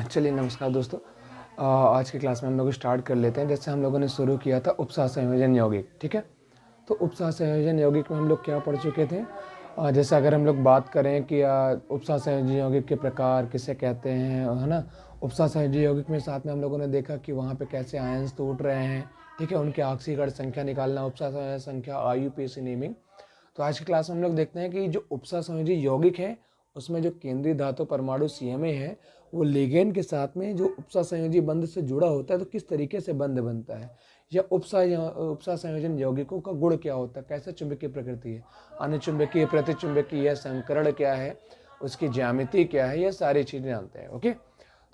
चलिए नमस्कार दोस्तों। आज की क्लास में हम लोग स्टार्ट कर लेते हैं। जैसे हम लोगों ने शुरू किया था उपसह संयोजन यौगिक, ठीक है। तो उपसह संयोजन यौगिक में हम लोग क्या पढ़ चुके थे। जैसे अगर हम लोग बात करें कि उपसह संयोजन यौगिक के प्रकार किसे कहते हैं, है ना। उपसह संयोजन यौगिक में साथ में हम लोगों ने देखा कि वहाँ पे कैसे आयंस टूट रहे हैं, ठीक है। उनके ऑक्सीकरण संख्या निकालना, उपसह संयोजन संख्या, IUPAC नेमिंग। तो आज की क्लास में हम लोग देखते हैं कि जो उपसह संयोजी यौगिक है उसमें जो केंद्रीय धातु परमाणु CMA है वो लिगेंड के साथ में जो उपसह संयोजी बंध से जुड़ा होता है, तो किस तरीके से बंध बनता है, या उपसह संयोजन यौगिकों का गुण क्या होता है, कैसे चुंबकीय प्रकृति है, अनुचुंबकीय, प्रतिचुंबकीय, या संकरण क्या है, उसकी ज्यामिति क्या है, ये सारी चीजें जानते हैं। ओके,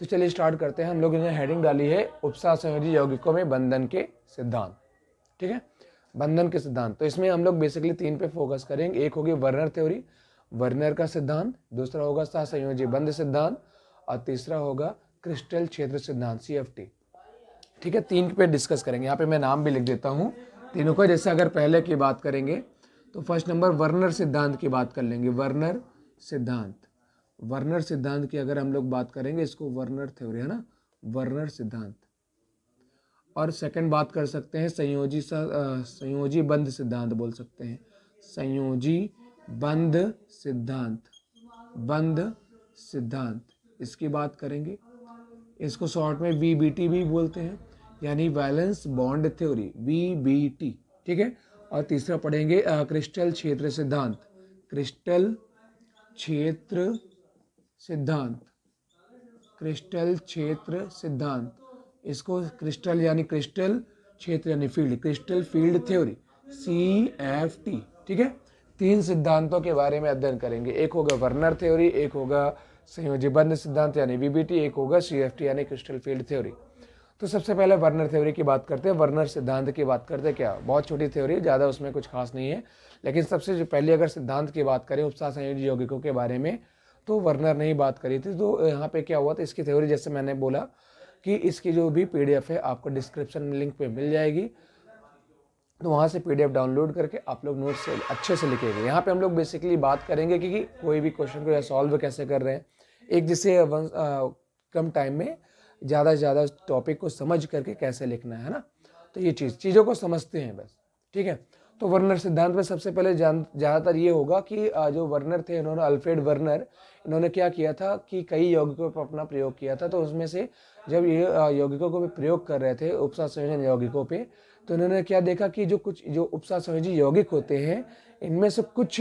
तो चलिए स्टार्ट करते हैं। हम लोग ने हेडिंग डाली है उपसह संयोजी यौगिकों में बंधन के सिद्धांत, ठीक है। बंधन के सिद्धांत, तो इसमें हम लोग बेसिकली 3 पे फोकस करेंगे। एक होगी वर्नर थ्योरी, वर्नर का सिद्धांत, दूसरा होगा सहसंयोजी बंध सिद्धांत, और तीसरा होगा क्रिस्टल क्षेत्र सिद्धांत, CFT, ठीक है। 3 पे डिस्कस करेंगे। यहाँ पे मैं नाम भी लिख देता हूँ तीनों का। जैसे अगर पहले की बात करेंगे तो फर्स्ट नंबर वर्नर सिद्धांत की बात कर लेंगे। वर्नर सिद्धांत, वर्नर सिद्धांत की अगर हम लोग बात करेंगे, इसको वर्नर थ्योरी, है ना, वर्नर सिद्धांत। और सेकंड बात कर सकते हैं संयोजी बंध सिद्धांत बोल सकते हैं, संयोजी बंध सिद्धांत, बंध सिद्धांत, इसकी बात करेंगे। इसको शॉर्ट में VBT भी बोलते हैं, यानी वैलेंस बॉन्ड थ्योरी, VBT, ठीक है। और तीसरा पढ़ेंगे क्रिस्टल क्षेत्र सिद्धांत, क्रिस्टल क्षेत्र सिद्धांत, क्रिस्टल क्षेत्र सिद्धांत। इसको क्रिस्टल यानी क्रिस्टल क्षेत्र यानी field, crystal field theory, CFT, ठीक है। 3 सिद्धांतों के बारे में अध्ययन करेंगे। एक होगा वर्नर थ्योरी, एक होगा संयोजी बंध सिद्धांत यानी VBT, एक होगा CFT यानी क्रिस्टल फील्ड थ्योरी। तो सबसे पहले वर्नर थ्योरी की बात करते हैं, वर्नर सिद्धांत की बात करते हैं। क्या बहुत छोटी थ्योरी, ज़्यादा उसमें कुछ खास नहीं है, लेकिन सबसे जो पहले अगर सिद्धांत की बात करें उपसह संयोजी यौगिकों के बारे में, तो वर्नर ने ही बात करी थी। तो यहाँ पे क्या हुआ था, इसकी थ्योरी जैसे मैंने बोला कि इसकी जो भी PDF है आपको डिस्क्रिप्शन लिंक पे मिल जाएगी, तो वहाँ से PDF डाउनलोड करके आप लोग नोट्स से अच्छे से लिखेंगे। यहाँ पे हम लोग बेसिकली बात करेंगे कि कोई भी क्वेश्चन को सॉल्व कैसे कर रहे हैं, एक जिससे कम टाइम में ज़्यादा से ज़्यादा टॉपिक को समझ करके कैसे लिखना है ना। तो ये चीज़ों को समझते हैं बस, ठीक है। तो वर्नर सिद्धांत में सबसे पहले ज़्यादातर ये होगा कि जो वर्नर थे, इन्होंने अल्फ्रेड वर्नर, इन्होंने क्या किया था कि कई यौगिकों पर अपना प्रयोग किया था। तो उसमें से जब ये यौगिकों को भी प्रयोग कर रहे थे उपसह संयोजन यौगिकों पे, तो इन्होंने क्या देखा कि जो उपसह संयोजी यौगिक होते हैं, इनमें से कुछ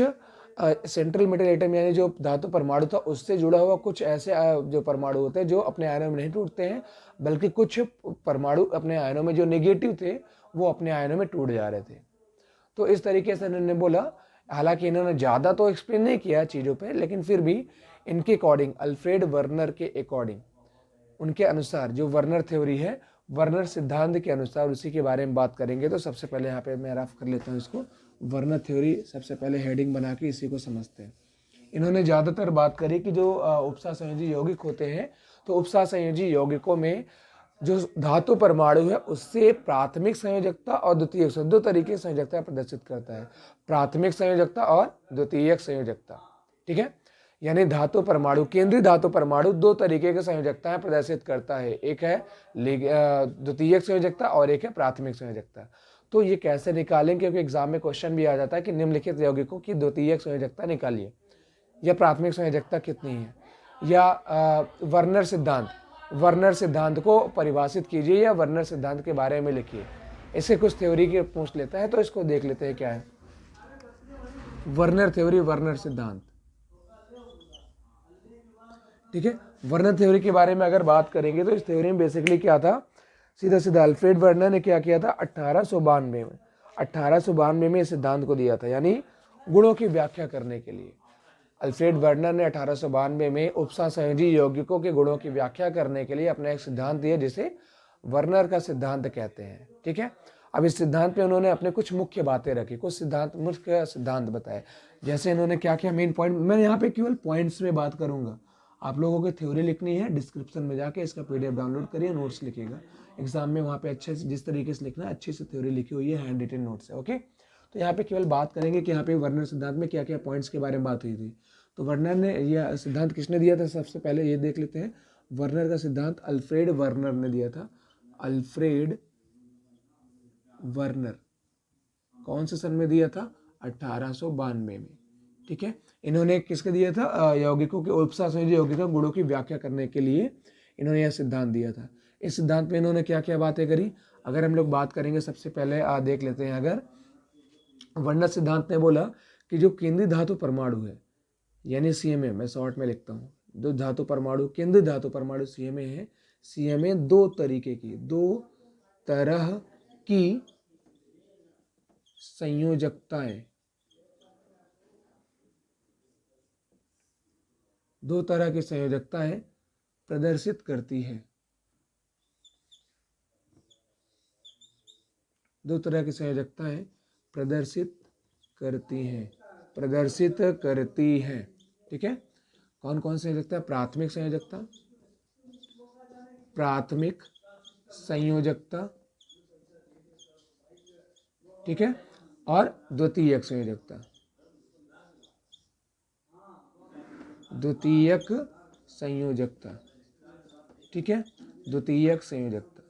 सेंट्रल मेटल एटम यानी जो धातु परमाणु था उससे जुड़ा हुआ कुछ ऐसे जो परमाणु होते हैं जो अपने आयनों में नहीं टूटते हैं, बल्कि कुछ परमाणु अपने आयनों में जो नेगेटिव थे वो अपने आयनों में टूट जा रहे थे। तो इस तरीके से इन्होंने बोला, हालांकि इन्होंने ज़्यादा तो एक्सप्लेन नहीं किया चीज़ों पे, लेकिन फिर भी इनके अकॉर्डिंग, अल्फ्रेड वर्नर के अकॉर्डिंग, उनके अनुसार जो वर्नर थ्योरी है, वर्नर सिद्धांत के अनुसार उसी के बारे में बात करेंगे। तो सबसे पहले यहाँ पे मैं रफ कर लेता हूँ इसको, वर्नर थ्योरी सबसे पहले हेडिंग बना के इसी को समझते हैं। इन्होंने ज़्यादातर बात करी कि जो उपसह संयोजी यौगिक होते हैं, तो उपसह संयोजी यौगिकों में जो धातु परमाणु है उससे प्राथमिक संयोजकता और द्वितीयक, दो तरीके से संयोजकता प्रदर्शित करता है, प्राथमिक संयोजकता और द्वितीयक संयोजकता, ठीक है। यानी धातु परमाणु, केंद्रीय धातु परमाणु 2 तरीके की संयोजकताएं प्रदर्शित करता है, एक है द्वितीयक संयोजकता और एक है प्राथमिक संयोजकता। तो ये कैसे निकालें, क्योंकि एग्जाम में क्वेश्चन भी आ जाता है कि निम्नलिखित यौगिकों की द्वितीयक संयोजकता निकालिए, या प्राथमिक संयोजकता कितनी है, या वर्नर सिद्धांत, वर्नर सिद्धांत को परिभाषित कीजिए, या वर्नर सिद्धांत के बारे में लिखिए। इसे कुछ थ्योरी के पूछ लेता है, तो इसको देख लेते हैं क्या है वर्नर थ्योरी, वर्नर सिद्धांत, ठीक है। वर्नर थ्योरी के बारे में अगर बात करेंगे तो इस थ्योरी में बेसिकली क्या था, सीधा सीधा अल्फ्रेड वर्नर ने क्या किया था, 1892 में इस सिद्धांत को दिया था, यानी गुणों की व्याख्या करने के लिए। अल्फ्रेड वर्नर ने 1892 में उपसह संयोजी यौगिकों के गुणों की व्याख्या करने के लिए अपना एक सिद्धांत दिया, जिसे वर्नर का सिद्धांत कहते हैं, ठीक है। अब इस सिद्धांत में उन्होंने अपने कुछ मुख्य बातें रखी, कुछ मुख्य सिद्धांत बताए। जैसे इन्होंने क्या किया, मेन पॉइंट, मैं यहाँ पे केवल पॉइंट्स में बात करूंगा, आप लोगों को थ्योरी लिखनी है, डिस्क्रिप्शन में जाके इसका PDF डाउनलोड करिए, नोट्स लिखिएगा एग्जाम में, वहाँ पे अच्छे से जिस तरीके से लिखना है अच्छी से थ्योरी लिखी हुई है, हैंड रिटन नोट्स है, ओके। तो यहाँ पे केवल बात करेंगे कि यहाँ पे वर्नर सिद्धांत में क्या क्या पॉइंट्स के बारे में बात हुई थी। तो वर्नर ने यह सिद्धांत किसने दिया था, सबसे पहले ये देख लेते हैं। वर्नर का सिद्धांत अल्फ्रेड वर्नर ने दिया था। अल्फ्रेड वर्नर कौन से सन में दिया था, 1892 में। ठीक है, इन्होंने किसके दिया था, यौगिकों के उपसा संयोजी यौगिकों गुणों की व्याख्या करने के लिए इन्होंने यह सिद्धांत दिया था। इस सिद्धांत में इन्होंने क्या क्या बातें करी, अगर हम लोग बात करेंगे सबसे पहले देख लेते हैं। अगर वर्नर सिद्धांत ने बोला कि जो केंद्रीय धातु परमाणु है यानी सीएमए, मैं शॉर्ट में लिखता हूँ, दो धातु परमाणु केंद्रीय धातु परमाणु सीएमए है। सीएमए दो तरह की संयोजकताएं, दो तरह की संयोजकताएं प्रदर्शित करती है। दो तरह की संयोजकताएं प्रदर्शित करती हैं। ठीक है, कौन कौन संयोजकता, प्राथमिक संयोजकता, ठीक है, और द्वितीयक संयोजकता। ठीक है, द्वितीयक संयोजकता।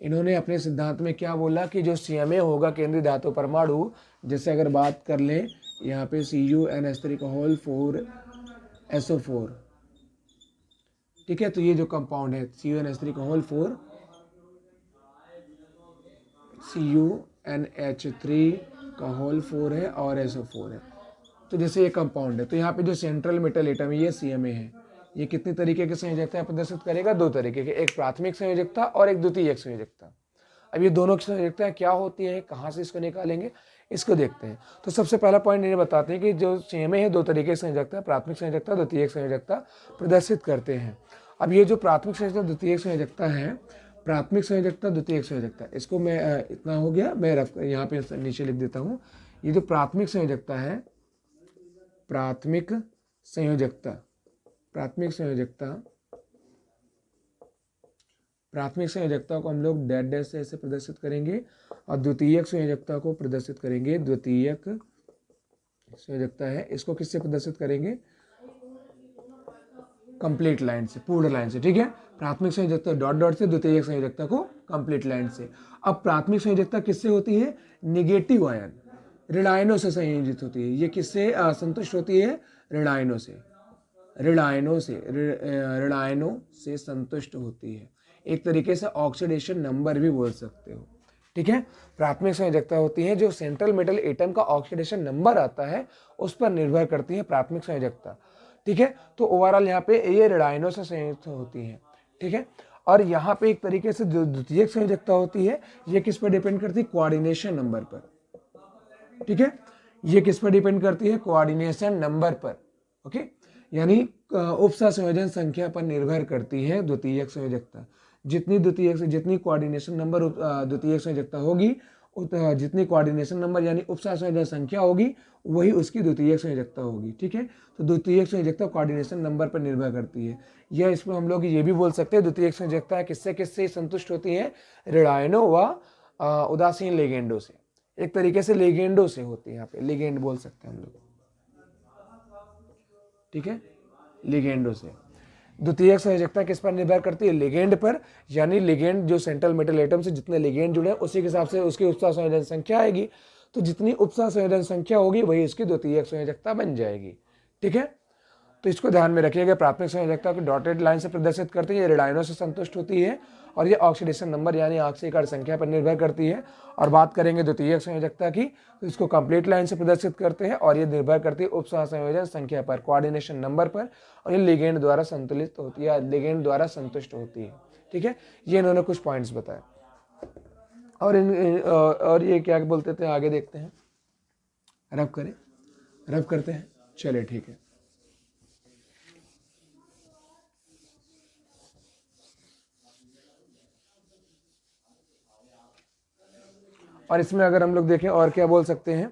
इन्होंने अपने सिद्धांत में क्या बोला कि जो सीएमए होगा केंद्रीय धातु परमाणु, जैसे अगर बात कर लें यहाँ पे CuNH3 4SO4, ठीक है, तो ये जो कंपाउंड है CuNH3 है और SO4 है। तो जैसे ये कंपाउंड है, तो यहाँ पे जो सेंट्रल मेटल एटम है ये सीएमए है। ये कितनी तरीके की संयोजकता प्रदर्शित करेगा, दो तरीके के, एक प्राथमिक संयोजकता और एक द्वितीयक संयोजकता। अब ये दोनों की संयोजकता क्या होती है, कहाँ से इसको निकालेंगे, इसको देखते हैं। तो सबसे पहला पॉइंट ये बताते हैं कि जो सीएमए है दो तरीके की संयोजकता, प्राथमिक संयोजकता, द्वितीयक संयोजकता प्रदर्शित करते हैं। अब ये जो प्राथमिक संयोजकता, द्वितीयक संयोजकता है, प्राथमिक संयोजकता, द्वितीयक संयोजकता, इसको मैं इतना हो गया, मैं यहाँ पे नीचे लिख देता हूँ। ये जो प्राथमिक संयोजकता है, प्राथमिक संयोजकता को हम लोग डैश डैश से ऐसे प्रदर्शित करेंगे, और द्वितीयक संयोजकता को प्रदर्शित करेंगे, द्वितीयक संयोजकता है, इसको किससे प्रदर्शित करेंगे, कंप्लीट लाइन से, पूर्ण लाइन से। ठीक है, प्राथमिक संयोजकता डॉट डॉट से, द्वितीयक संयोजकता को कंप्लीट लाइन से। अब प्राथमिक संयोजकता किससे होती है, निगेटिव आयन ऋणायनों से संयोजित होती है। ये किससे संतुष्ट होती है, ऋणायनों से संतुष्ट होती है। एक तरीके से ऑक्सीडेशन नंबर भी बोल सकते हो। ठीक है, प्राथमिक संयोजकता होती है जो सेंट्रल मेटल एटम का ऑक्सीडेशन नंबर आता है उस पर निर्भर करती है प्राथमिक संयोजकता। ठीक है, तो ओवरऑल यहाँ पे ये ऋणायनों से संयुक्त होती है। ठीक है, और यहाँ पे एक तरीके से जो द्वितीयक संयोजकता होती है ये किस पर डिपेंड करती है, कोऑर्डिनेशन नंबर पर। ठीक है, ये किस पर डिपेंड करती है, कोऑर्डिनेशन नंबर पर। ओके, यानी उपसा संयोजन संख्या पर निर्भर करती है द्वितीयक संयोजकता। जितनी कोऑर्डिनेशन नंबर द्वितीयक संयोजकता होगी, जितनी कोऑर्डिनेशन नंबर यानी उपसा संयोजन संख्या होगी, वही उसकी द्वितीयक संयोजकता होगी। ठीक है, तो द्वितीयक संयोजकता कोऑर्डिनेशन नंबर पर निर्भर करती है। या इसमें हम लोग ये भी बोल सकते हैं द्वितीयक संयोजकता किससे किससे संतुष्ट होती है, ऋणायनों व उदासीन लिगेंडों से। एक तरीके से लिगेंडों से होती है, यहाँ पे लिगेंड बोल सकते हैं हम लोग। ठीक है, लिगेंडों से। द्वितीयक संयोजकता किस पर निर्भर करती है, लिगेंड पर, यानी लिगेंड जो सेंट्रल मेटल एटम से जितने लिगेंड जुड़े हैं उसी के हिसाब से उसकी उपसा संयोजन संख्या आएगी। तो जितनी उपसा संयोजन संख्या होगी वही इसकी द्वितीयक संयोजकता बन जाएगी। ठीक है, तो इसको ध्यान में रखिएगा। प्राथमिक संयोजकता को डॉटेड लाइन से प्रदर्शित करती है, ऋणायनों से संतुष्ट होती है, और ये ऑक्सीडेशन नंबर यानी ऑक्सीकरण संख्या पर निर्भर करती है। और बात करेंगे द्वितीयक संयोजकता की, तो इसको कंप्लीट लाइन से प्रदर्शित करते हैं, और ये निर्भर करती है उपसह संयोजन संख्या पर, कोऑर्डिनेशन नंबर पर, और ये लिगेंड द्वारा संतुलित होती है, लिगेंड द्वारा संतुष्ट होती है। ठीक है, ये इन्होंने कुछ पॉइंट्स बताए। और ये क्या बोलते थे, आगे देखते हैं, रब करते हैं। चलिए ठीक है, और इसमें अगर हम लोग देखें और क्या बोल सकते हैं,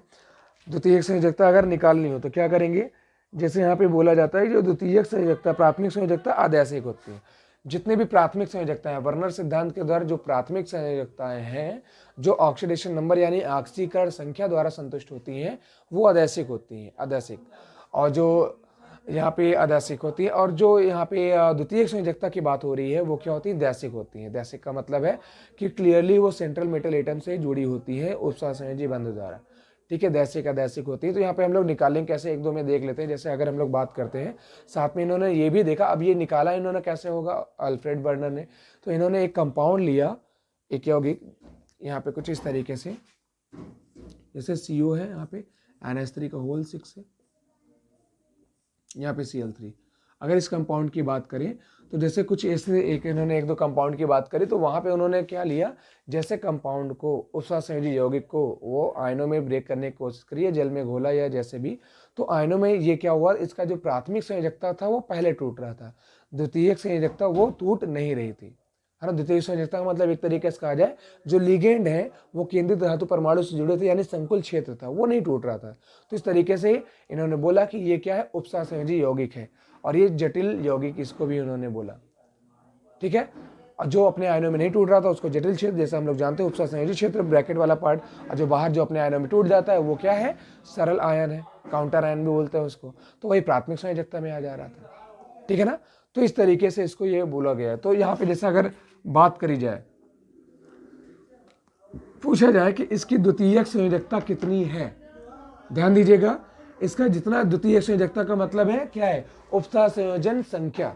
द्वितीयक संयोजकता अगर निकालनी हो तो क्या करेंगे, जैसे यहाँ पे बोला जाता है जो द्वितीयक संयोजकता, प्राथमिक संयोजकता आदैशिक होती है। जितने भी प्राथमिक संयोजकता है, वर्नर सिद्धांत के द्वारा जो प्राथमिक संयोजकताएं हैं जो ऑक्सीडेशन नंबर यानी ऑक्सीकरण संख्या द्वारा संतुष्ट होती हैं वो आदैशिक होती हैं, आदैशिक। और जो यहाँ पे अदैसिक होती है। और जो यहाँ पे द्वितीयक संयोजकता की बात हो रही है वो क्या होती है, दैसिक होती है। दैसिक का मतलब है कि क्लियरली वो सेंट्रल मेटल एटम से जुड़ी होती है उपसहसंयोजी बंध द्वारा। ठीक है, दैसिक अदैसिक होती है। तो यहाँ पे हम लोग निकालेंगे कैसे, एक दो में देख लेते हैं। जैसे अगर हम लोग बात करते हैं, साथ में इन्होंने ये भी देखा, अब ये निकाला इन्होंने कैसे होगा, अल्फ्रेड वर्नर ने। तो इन्होंने एक कंपाउंड लिया, एक यौगिक, यहाँ पे कुछ इस तरीके से, जैसे CO है, यहाँ पे NH3 का होल 6 है, यहाँ पे Cl3। अगर इस कंपाउंड की बात करें तो जैसे कुछ ऐसे इन्होंने एक दो कंपाउंड की बात करी, तो वहाँ पे उन्होंने क्या लिया, जैसे कंपाउंड को, उपसहसंयोजी यौगिक को वो आयनों में ब्रेक करने की कोशिश करी, जल में घोला या जैसे भी, तो आयनों में ये क्या हुआ, इसका जो प्राथमिक संयोजकता था वो पहले टूट रहा था, द्वितीयक संयोजकता वो टूट नहीं रही थी, है ना। द्वितीय संयोजकता का मतलब एक तरीके से कहा जाए, जो लिगेंड है वो केंद्रित धातु परमाणु से जुड़े थे, यानी संकुल क्षेत्र था वो नहीं टूट रहा था। तो इस तरीके से इन्होंने बोला कि ये क्या है, उपसहसंयोजी यौगिक है, और ये जटिल यौगिक इसको भी उन्होंने बोला। ठीक है, और जो अपने आयनों में नहीं टूट रहा था उसको जटिल क्षेत्र, जैसे हम लोग जानते हैं उपसहसंयोजी क्षेत्र ब्रैकेट वाला पार्ट, और जो बाहर जो अपने आयनों में टूट जाता है वो क्या है, सरल आयन है, काउंटर आयन भी बोलते हैं उसको। तो वही प्राथमिक संयोजकता में आ जा रहा था। ठीक है ना, तो इस तरीके से इसको ये बोला गया है। तो यहाँ पे जैसे अगर बात करी जाए, पूछा जाए कि इसकी द्वितीयक संयोजकता कितनी है, ध्यान दीजिएगा, इसका जितना द्वितीयक संयोजकता का मतलब है क्या है, उपसह संयोजन संख्या,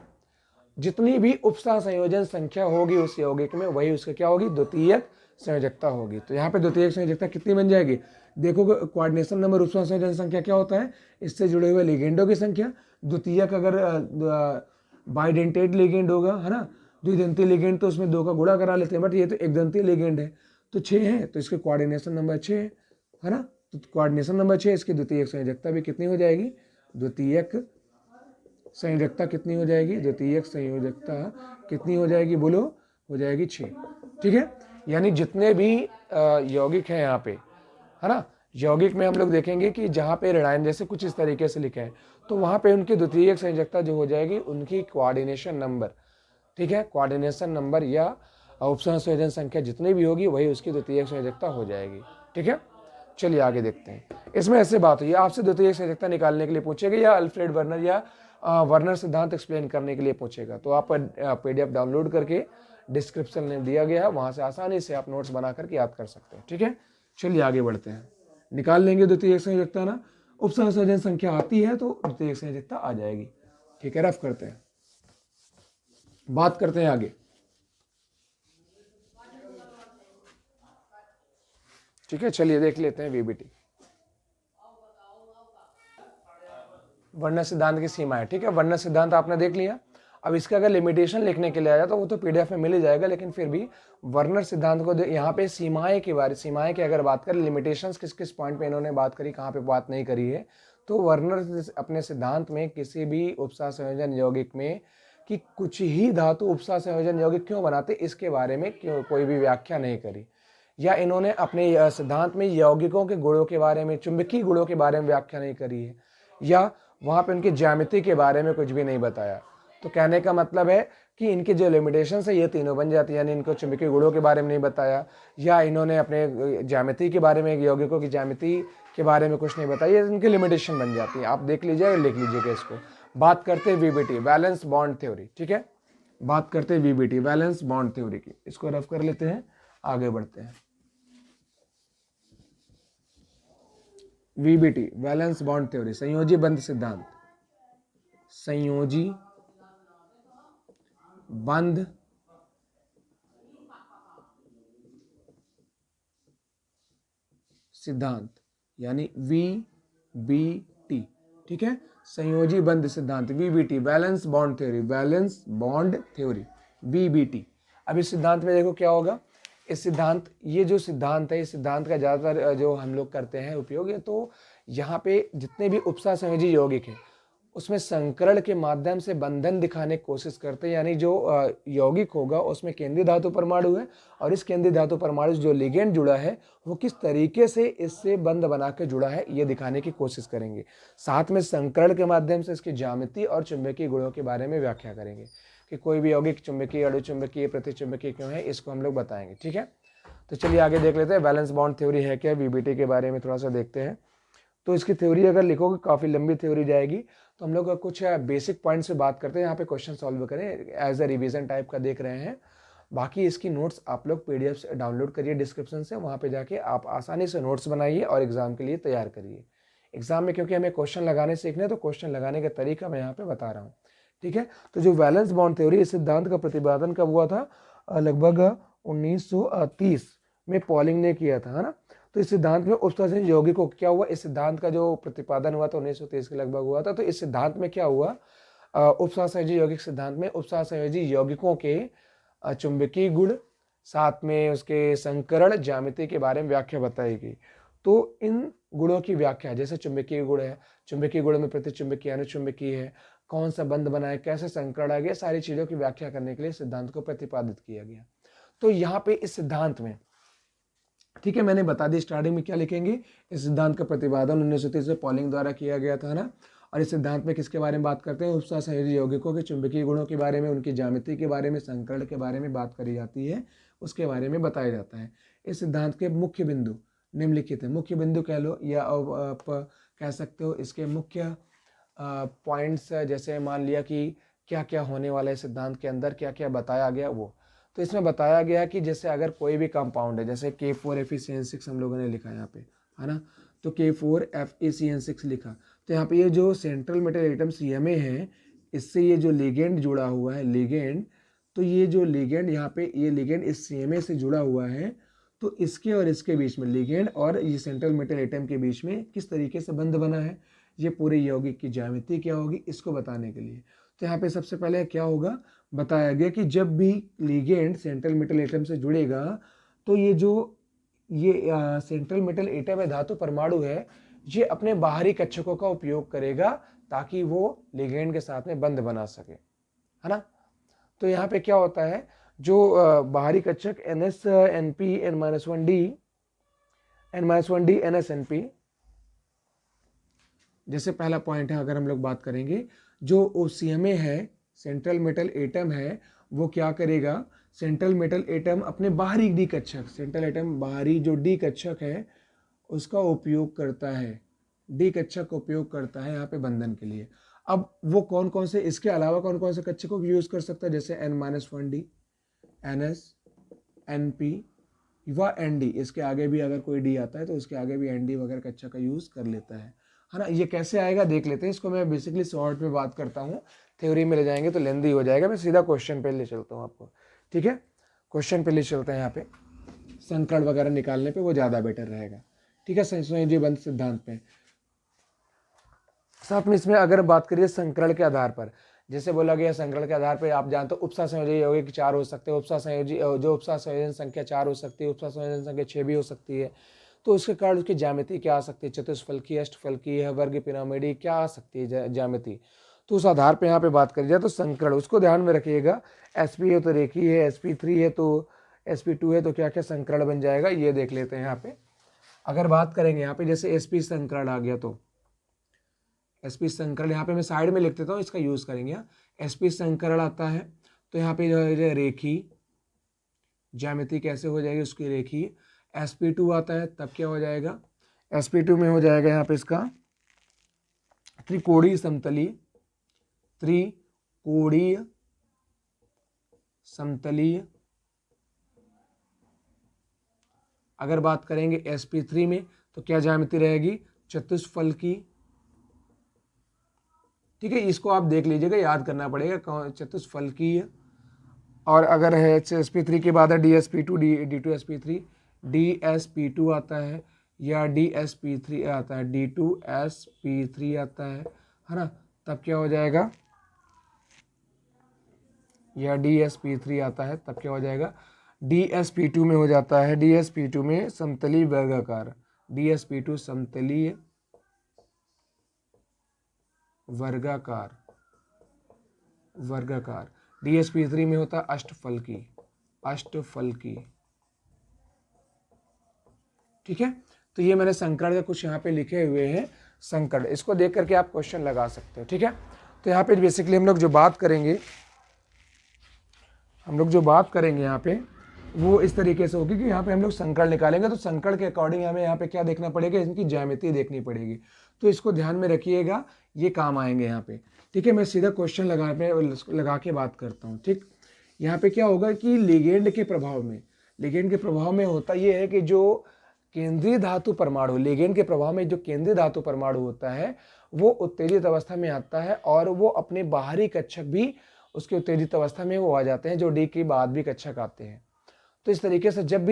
जितनी भी उपसह संयोजन संख्या होगी उस यौगिक में वही उसका क्या होगी, द्वितीयक संयोजकता होगी। तो यहाँ पे द्वितीयक संयोजकता कितनी बन जाएगी, देखो कोऑर्डिनेशन नंबर उपसह संयोजन संख्या क्या होता है, इससे जुड़े हुए लिगेंडों की संख्या। द्वितीयक अगर बाइडेंटेट लिगेंड होगा, है ना, द्विदंतीय लिगेंड तो उसमें 2 का गुणा करा लेते हैं, बट ये तो एक दंतीय लिगेंड है तो 6 है, तो इसके कोऑर्डिनेशन नंबर 6 है ना। तो कोऑर्डिनेशन नंबर 6, इसकी द्वितीयक संयोजकता भी कितनी हो जाएगी, द्वितीयक संयोजकता कितनी हो जाएगी, द्वितीयक संयोजकता कितनी हो जाएगी, बोलो, हो जाएगी 6। ठीक है, यानी जितने भी यौगिक हैं यहाँ पे, है ना, यौगिक में हम लोग देखेंगे कि जहाँ पे ऋणायन जैसे कुछ इस तरीके से लिखे हैं, तो वहाँ पे उनकी द्वितीयक संयोजकता जो हो जाएगी उनकी कोऑर्डिनेशन नंबर, ठीक है, कोऑर्डिनेशन नंबर या उपसह संयोजन संख्या जितनी भी होगी वही उसकी द्वितीयक संयोजकता हो जाएगी। ठीक है, चलिए आगे देखते हैं। इसमें ऐसे बात हुई, आपसे द्वितीयक संयोजकता निकालने के लिए पूछेगा या अल्फ्रेड वर्नर या वर्नर सिद्धांत एक्सप्लेन करने के लिए पूछेगा, तो आप PDF डाउनलोड करके डिस्क्रिप्शन में दिया गया है, वहां से आसानी से आप नोट्स बना करके याद कर सकते हैं। ठीक है, चलिए आगे बढ़ते हैं, निकाल लेंगे द्वितीयक संयोजकता ना, उपसह संयोजन संख्या आती है तो द्वितीयक संयोजकता आ जाएगी। ठीक है, रफ करते हैं, बात करते हैं आगे। ठीक है, चलिए देख लेते हैं VBT, वर्णन सिद्धांत की सीमा है। ठीक है, वर्णन सिद्धांत आपने देख लिया। अब इसका अगर लिमिटेशन लिखने के लिए आया तो वो तो PDF में मिल ही जाएगा, लेकिन फिर भी वर्नर सिद्धांत को यहाँ पे सीमाएं के बारे, सीमाएं की अगर बात करें, लिमिटेशंस किस किस पॉइंट पे इन्होंने बात करी, कहाँ पे बात नहीं करी है, तो वर्नर अपने सिद्धांत में किसी भी उपसह संयोजन यौगिक में कि कुछ ही धातु उपसह संयोजन यौगिक क्यों बनाते, इसके बारे में कोई भी व्याख्या नहीं करी, या इन्होंने अपने सिद्धांत में यौगिकों के गुणों के बारे में, चुंबकीय गुणों के बारे में व्याख्या नहीं करी है, या वहाँ पे उनकी ज्यामिति के बारे में कुछ भी नहीं बताया। तो कहने का मतलब है कि इनके जो लिमिटेशन है ये तीनों बन जाती है, यानी इनको चुंबकीय गुणों के बारे में नहीं बताया, या इन्होंने अपने ज्यामिति के बारे में, यौगिकों की ज्यामिति के बारे में कुछ नहीं बताया, इनकी लिमिटेशन बन जाती है। आप देख लीजिएगा, लिख लीजिएगा इसको। बात करते हैं VBT, वैलेंस बॉन्ड थ्योरी। ठीक है, बात करते हैं VBT, वैलेंस बॉन्ड थ्योरी की, इसको रफ कर लेते हैं, आगे बढ़ते हैं। VBT, वैलेंस बॉन्ड थ्योरी, संयोजी बंध सिद्धांत, संयोजी बंध सिद्धांत, यानी VBT। ठीक है, संयोजी बंध सिद्धांत VBT, valence bond theory, valence bond theory VBT। अब इस सिद्धांत में देखो क्या होगा, इस सिद्धांत, ये जो सिद्धांत है, इस सिद्धांत का ज़्यादातर जो हम लोग करते हैं उपयोग है, तो यहाँ पे जितने भी उपसह संयोजी यौगिक हैं उसमें संकरण के माध्यम से बंधन दिखाने की कोशिश करते हैं, यानी जो यौगिक होगा उसमें केंद्रीय धातु परमाणु है, और इस केंद्रीय धातु परमाणु से जो लिगेंड जुड़ा है वो किस तरीके से इससे बंध बना के जुड़ा है ये दिखाने की कोशिश करेंगे। साथ में संकरण के माध्यम से इसकी ज्यामिति और चुंबकीय गुणों के बारे में व्याख्या करेंगे कि कोई भी यौगिक चुंबकीय, अणुचुंबकीय, प्रतिचुंबकीय क्यों है, इसको हम लोग बताएंगे। ठीक है, तो चलिए आगे देख लेते हैं वैलेंस बॉन्ड थ्योरी है क्या, VBT के बारे में थोड़ा सा देखते हैं। तो इसकी थ्योरी अगर लिखोगे काफ़ी लंबी थ्योरी जाएगी, तो हम लोग कुछ बेसिक पॉइंट्स पे बात करते हैं, यहाँ पे क्वेश्चन सॉल्व करें, एज अ रिवीजन टाइप का देख रहे हैं। बाकी इसकी नोट्स आप लोग PDF से डाउनलोड करिए डिस्क्रिप्शन से, वहाँ पे जाके आप आसानी से नोट्स बनाइए और एग्ज़ाम के लिए तैयार करिए। एग्ज़ाम में क्योंकि हमें क्वेश्चन लगाने सीखने हैं, तो क्वेश्चन लगाने का तरीका मैं यहाँ पे बता रहा हूँ, ठीक है। तो जो वैलेंस बॉन्ड थ्योरी, इस सिद्धांत का प्रतिपादन कब हुआ था? लगभग 1930 में पॉलिंग ने किया था, है ना। तो इस सिद्धांत में उपसंयोजी यौगिकों क्या हुआ, इस सिद्धांत का जो प्रतिपादन हुआ था 1930 के लगभग हुआ था। तो इस सिद्धांत में क्या हुआ, उपसंयोजी यौगिक सिद्धांत में उपसंयोजी यौगिकों के चुंबकीय गुण, साथ में उसके संकरण ज्यामिति के बारे में व्याख्या बताई गई। तो इन गुणों की व्याख्या, जैसे चुंबकीय गुण है, चुंबकीय गुण में प्रतिचुंबकीय अनुचुंबकीय है, कौन सा बंध बना है, कैसे संकरण आ गया, सारी चीजों की व्याख्या करने के लिए सिद्धांत को प्रतिपादित किया गया। तो यहाँ पे इस सिद्धांत में, ठीक है, मैंने बता दी स्टार्टिंग में क्या लिखेंगे, इस सिद्धांत का प्रतिपादन 1930 में पॉलिंग द्वारा किया गया था ना। और इस सिद्धांत में किसके बारे में बात करते हैं? उपसंयोजी यौगिकों के चुंबकीय गुणों के बारे में, उनकी ज्यामिति के बारे में, संकरण के बारे में बात करी जाती है, उसके बारे में बताया जाता है। इस सिद्धांत के मुख्य बिंदु निम्नलिखित है। मुख्य बिंदु कह लो या आप कह सकते हो इसके मुख्य पॉइंट्स, जैसे मान लिया कि क्या क्या होने वाला है सिद्धांत के अंदर, क्या क्या बताया गया वो। तो इसमें बताया गया कि जैसे अगर कोई भी कंपाउंड है, जैसे K4FeCN6 हम लोगों ने लिखा यहाँ पे, है ना। तो K4FeCN6 लिखा, तो यहाँ पे ये जो सेंट्रल मेटल एटम CMA है, इससे ये जो लिगेंड जुड़ा हुआ है, लिगेंड, तो ये जो लिगेंड यहाँ पे, ये लिगेंड इस CMA से जुड़ा हुआ है, तो इसके और इसके बीच में, लिगेंड और ये सेंट्रल मेटल एटम के बीच में किस तरीके से बंध बना है, ये पूरे यौगिक की ज्यामिति क्या होगी, इसको बताने के लिए। तो यहाँ पे सबसे पहले क्या होगा, बताया गया कि जब भी लिगेंड सेंट्रल मेटल एटम से जुड़ेगा, तो ये जो सेंट्रल मेटल एटम है, धातु परमाणु है, ये अपने बाहरी कक्षकों का उपयोग करेगा ताकि वो लिगेंड के साथ में बंध बना सके, है ना। तो यहाँ पे क्या होता है, जो बाहरी कक्षक NS-NP N-1D N-1D NS-NP, जैसे पहला पॉइंट है, अगर हम लोग बात करेंगे, जो CMA है, सेंट्रल मेटल एटम है, वो क्या करेगा, सेंट्रल मेटल एटम अपने बाहरी डी कक्षक, सेंट्रल एटम बाहरी जो डी कक्षक है उसका उपयोग करता है, डी कक्षक का उपयोग करता है यहाँ पे बंधन के लिए। अब वो कौन कौन से, इसके अलावा कौन कौन से कक्षकों को यूज कर सकता है, जैसे N-1D NS NP व ND, इसके आगे भी अगर कोई D आता है तो उसके आगे भी ND वगैरह कक्षक का यूज कर लेता है ना। ये कैसे आएगा देख लेते हैं, इसको मैं बेसिकली शॉर्ट में बात करता हूँ, थ्योरी में ले जाएंगे तो लेंदी हो जाएगा। मैं सीधा क्वेश्चन पे ले चलता हूँ आपको, ठीक है। क्वेश्चन पे ले चलते हैं, यहाँ पे संकरण वगैरह निकालने पे वो ज़्यादा बेटर रहेगा, ठीक है, संयोजी बंध सिद्धांत पे। साथ में इसमें अगर बात करिए संकरण के आधार पर, जैसे बोला गया संकरण के आधार पर आप जानते हो उपसंयोजी यौगिक 4 हो सकते हैं, उपसंयोजन संख्या 4 हो सकती है, उपसंयोजन संख्या 6 भी हो सकती है। तो उसके कारण उसकी ज्यामिति क्या आ सकती है, चतुष्फलकी, अष्टफलकी है, वर्ग पिरामिडी, क्या आ सकती है ज्यामिति। तो उस आधार पे यहाँ पे बात करी जाए तो संकरण, उसको ध्यान में रखिएगा। sp है तो रेखीय है, sp3 है तो sp2 है, तो क्या क्या संकरण बन जाएगा ये देख लेते हैं। यहाँ पे अगर बात करेंगे, यहाँ पे जैसे sp संकरण आ गया, तो sp संकरण यहाँ पे मैं साइड में लिख देता हूँ, इसका यूज करेंगे। sp संकरण आता है तो यहाँ पे जो है रेखी ज्यामिति कैसे हो जाएगी उसकी, रेखी। sp2 आता है तब क्या हो जाएगा, sp2 में हो जाएगा यहाँ पे इसका त्रिकोणीय समतलीय, त्रिकोणीय समतलीय। अगर बात करेंगे sp3 में तो क्या ज्यामिति रहेगी, चतुष्फलकी, ठीक है। इसको आप देख लीजिएगा, याद करना पड़ेगा कौन, चतुष्फलकीय। और अगर है sp3 के बाद है dsp2 d2sp3, dsp2 आता है या dsp3 आता है, d2sp3 आता है ना, तब क्या हो जाएगा, या dsp3 आता है तब क्या हो जाएगा, dsp2 में हो जाता है, dsp2 में समतलीय वर्गाकार, dsp2 समतलीय वर्गाकार, वर्गाकार। dsp3 में होता है अष्टफलकी, अष्टफलकी, ठीक है। तो ये मैंने संकरण का कुछ यहाँ पे लिखे हुए हैं संकरण, इसको देख करके आप क्वेश्चन लगा सकते हो, ठीक है। तो यहाँ पे बेसिकली हम लोग जो बात करेंगे, यहाँ पे वो इस तरीके से होगी कि यहाँ पे हम लोग संकरण निकालेंगे, तो संकरण के अकॉर्डिंग हमें यहाँ पे क्या देखना पड़ेगा, इनकी ज्यामिति देखनी पड़ेगी। तो इसको ध्यान में रखिएगा, ये काम आएंगे यहाँ पे। ठीक है, मैं सीधा क्वेश्चन लगा के बात करता हूँ। ठीक, यहाँ पे क्या होगा कि लिगेंड के प्रभाव में होता ये है कि जो केंद्रीय धातु परमाणु, लिगेंड के प्रभाव में जो केंद्रीय धातु परमाणु होता है वो उत्तेजित अवस्था में आता है, और वो अपने बाहरी कक्षक भी उसके उत्तेजित अवस्था में वो आ जाते हैं, जो डी के बाद भी कक्षक आते हैं। तो इस तरीके से जब